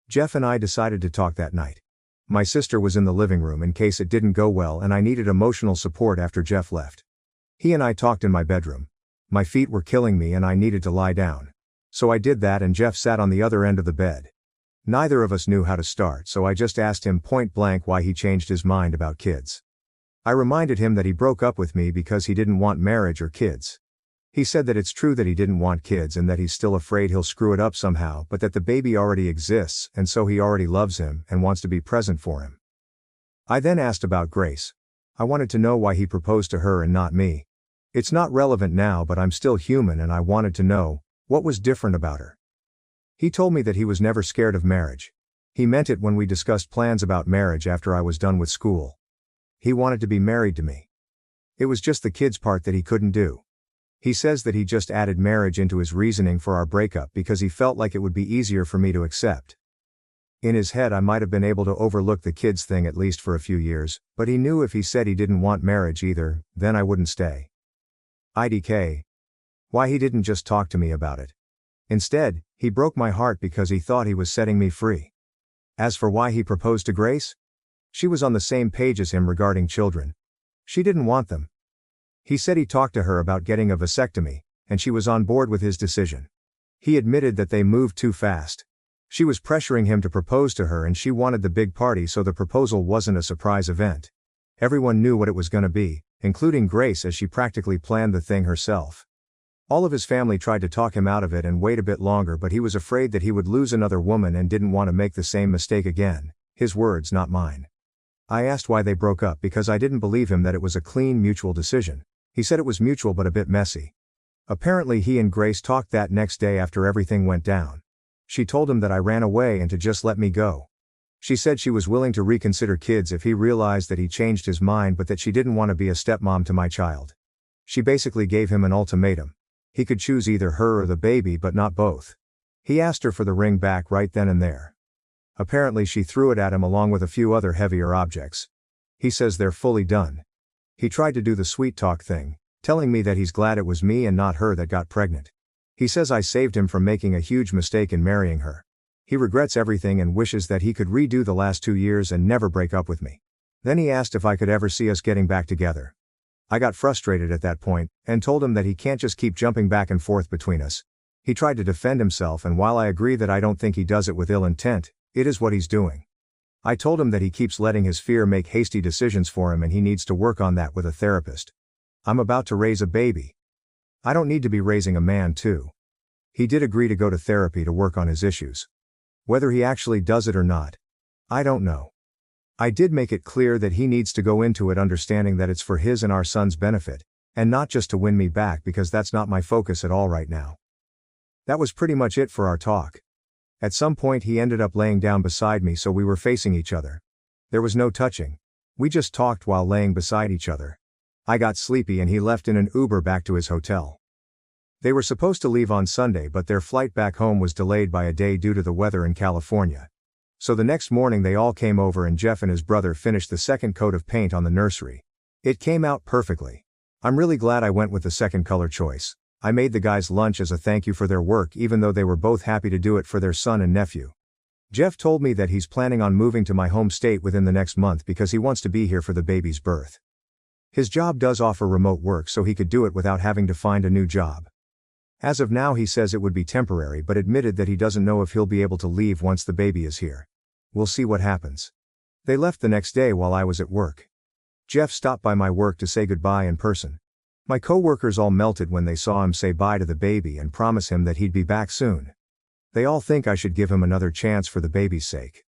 [SPEAKER 1] Jeff and I decided to talk that night. My sister was in the living room in case it didn't go well and I needed emotional support after Jeff left. He and I talked in my bedroom. My feet were killing me and I needed to lie down. So I did that and Jeff sat on the other end of the bed. Neither of us knew how to start, so I just asked him point blank why he changed his mind about kids. I reminded him that he broke up with me because he didn't want marriage or kids. He said that it's true that he didn't want kids and that he's still afraid he'll screw it up somehow, but that the baby already exists and so he already loves him and wants to be present for him. I then asked about Grace. I wanted to know why he proposed to her and not me. It's not relevant now, but I'm still human and I wanted to know what was different about her. He told me that he was never scared of marriage. He meant it when we discussed plans about marriage after I was done with school. He wanted to be married to me. It was just the kids part that he couldn't do. He says that he just added marriage into his reasoning for our breakup because he felt like it would be easier for me to accept. In his head I might have been able to overlook the kids thing at least for a few years, but he knew if he said he didn't want marriage either, then I wouldn't stay. IDK. Why he didn't just talk to me about it. Instead, he broke my heart because he thought he was setting me free. As for why he proposed to Grace? She was on the same page as him regarding children. She didn't want them. He said he talked to her about getting a vasectomy, and she was on board with his decision. He admitted that they moved too fast. She was pressuring him to propose to her and she wanted the big party, so the proposal wasn't a surprise event. Everyone knew what it was going to be, including Grace, as she practically planned the thing herself. All of his family tried to talk him out of it and wait a bit longer, but he was afraid that he would lose another woman and didn't want to make the same mistake again. His words, not mine. I asked why they broke up because I didn't believe him that it was a clean mutual decision. He said it was mutual but a bit messy. Apparently he and Grace talked that next day after everything went down. She told him that I ran away and to just let me go. She said she was willing to reconsider kids if he realized that he changed his mind, but that she didn't want to be a stepmom to my child. She basically gave him an ultimatum. He could choose either her or the baby but not both. He asked her for the ring back right then and there. Apparently she threw it at him along with a few other heavier objects. He says they're fully done. He tried to do the sweet talk thing, telling me that he's glad it was me and not her that got pregnant. He says I saved him from making a huge mistake in marrying her. He regrets everything and wishes that he could redo the last 2 years and never break up with me. Then he asked if I could ever see us getting back together. I got frustrated at that point, and told him that he can't just keep jumping back and forth between us. He tried to defend himself, and while I agree that I don't think he does it with ill intent, it is what he's doing. I told him that he keeps letting his fear make hasty decisions for him and he needs to work on that with a therapist. I'm about to raise a baby. I don't need to be raising a man too. He did agree to go to therapy to work on his issues. Whether he actually does it or not, I don't know. I did make it clear that he needs to go into it understanding that it's for his and our son's benefit, and not just to win me back, because that's not my focus at all right now. That was pretty much it for our talk. At some point he ended up laying down beside me so we were facing each other. There was no touching. We just talked while laying beside each other. I got sleepy and he left in an Uber back to his hotel. They were supposed to leave on Sunday, but their flight back home was delayed by a day due to the weather in California. So the next morning they all came over and Jeff and his brother finished the second coat of paint on the nursery. It came out perfectly. I'm really glad I went with the second color choice. I made the guys lunch as a thank you for their work, even though they were both happy to do it for their son and nephew. Jeff told me that he's planning on moving to my home state within the next month because he wants to be here for the baby's birth. His job does offer remote work, so he could do it without having to find a new job. As of now he says it would be temporary, but admitted that he doesn't know if he'll be able to leave once the baby is here. We'll see what happens. They left the next day while I was at work. Jeff stopped by my work to say goodbye in person. My coworkers all melted when they saw him say bye to the baby and promise him that he'd be back soon. They all think I should give him another chance for the baby's sake.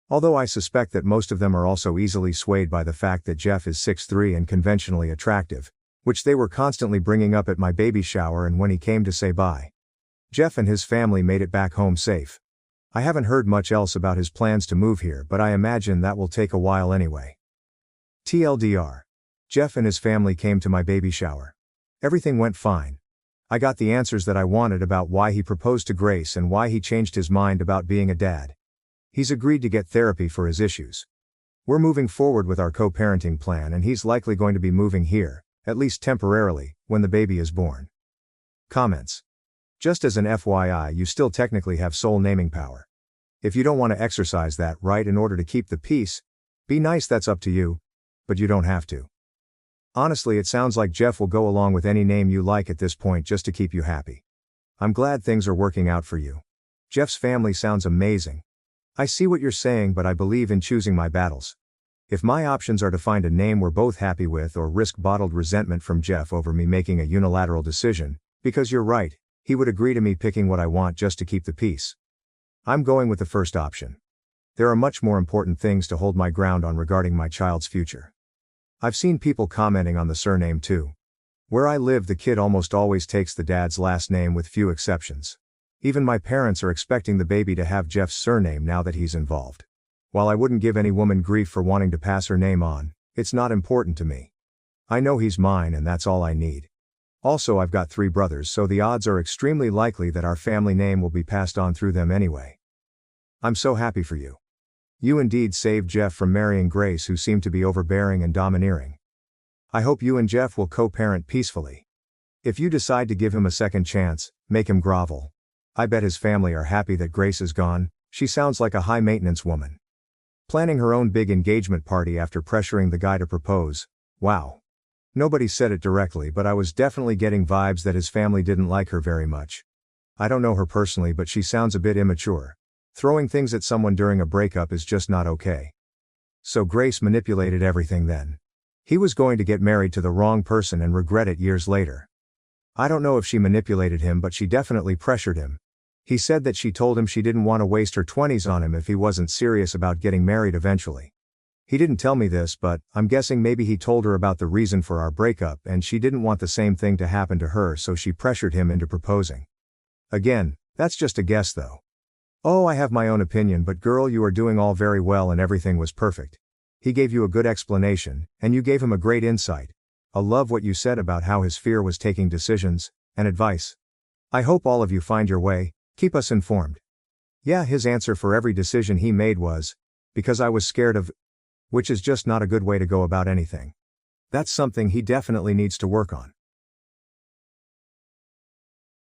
[SPEAKER 1] Although I suspect that most of them are also easily swayed by the fact that Jeff is 6'3" and conventionally attractive, which they were constantly bringing up at my baby shower and when he came to say bye. Jeff and his family made it back home safe. I haven't heard much else about his plans to move here, but I imagine that will take a while anyway. TLDR. Jeff and his family came to my baby shower. Everything went fine. I got the answers that I wanted about why he proposed to Grace and why he changed his mind about being a dad. He's agreed to get therapy for his issues. We're moving forward with our co-parenting plan and he's likely going to be moving here, at least temporarily, when the baby is born. Comments. Just as an FYI, you still technically have sole naming power. If you don't want to exercise that right in order to keep the peace, Be nice, that's up to you. But you don't have to. Honestly, it sounds like Jeff will go along with any name you like at this point just to keep you happy. I'm glad things are working out for you. Jeff's family sounds amazing. I see what you're saying, but I believe in choosing my battles. If my options are to find a name we're both happy with or risk bottled resentment from Jeff over me making a unilateral decision, because you're right, he would agree to me picking what I want just to keep the peace. I'm going with the first option. There are much more important things to hold my ground on regarding my child's future. I've seen people commenting on the surname too. Where I live, the kid almost always takes the dad's last name with few exceptions. Even my parents are expecting the baby to have Jeff's surname now that he's involved. While I wouldn't give any woman grief for wanting to pass her name on, it's not important to me. I know he's mine and that's all I need. Also, I've got 3 brothers, so the odds are extremely likely that our family name will be passed on through them anyway. I'm so happy for you. You indeed saved Jeff from marrying Grace, who seemed to be overbearing and domineering. I hope you and Jeff will co-parent peacefully. If you decide to give him a second chance, make him grovel. I bet his family are happy that Grace is gone. She sounds like a high-maintenance woman. Planning her own big engagement party after pressuring the guy to propose. Wow. Nobody said it directly, but I was definitely getting vibes that his family didn't like her very much. I don't know her personally, but she sounds a bit immature. Throwing things at someone during a breakup is just not okay. So Grace manipulated everything then. He was going to get married to the wrong person and regret it years later. I don't know if she manipulated him, but she definitely pressured him. He said that she told him she didn't want to waste her 20s on him if he wasn't serious about getting married eventually. He didn't tell me this, but I'm guessing maybe he told her about the reason for our breakup and she didn't want the same thing to happen to her, so she pressured him into proposing. Again, that's just a guess though. Oh, I have my own opinion, but girl, you are doing all very well and everything was perfect. He gave you a good explanation, and you gave him a great insight. I love what you said about how his fear was taking decisions and advice. I hope all of you find your way. Keep us informed. Yeah, his answer for every decision he made was, because I was scared of, which is just not a good way to go about anything. That's something he definitely needs to work on.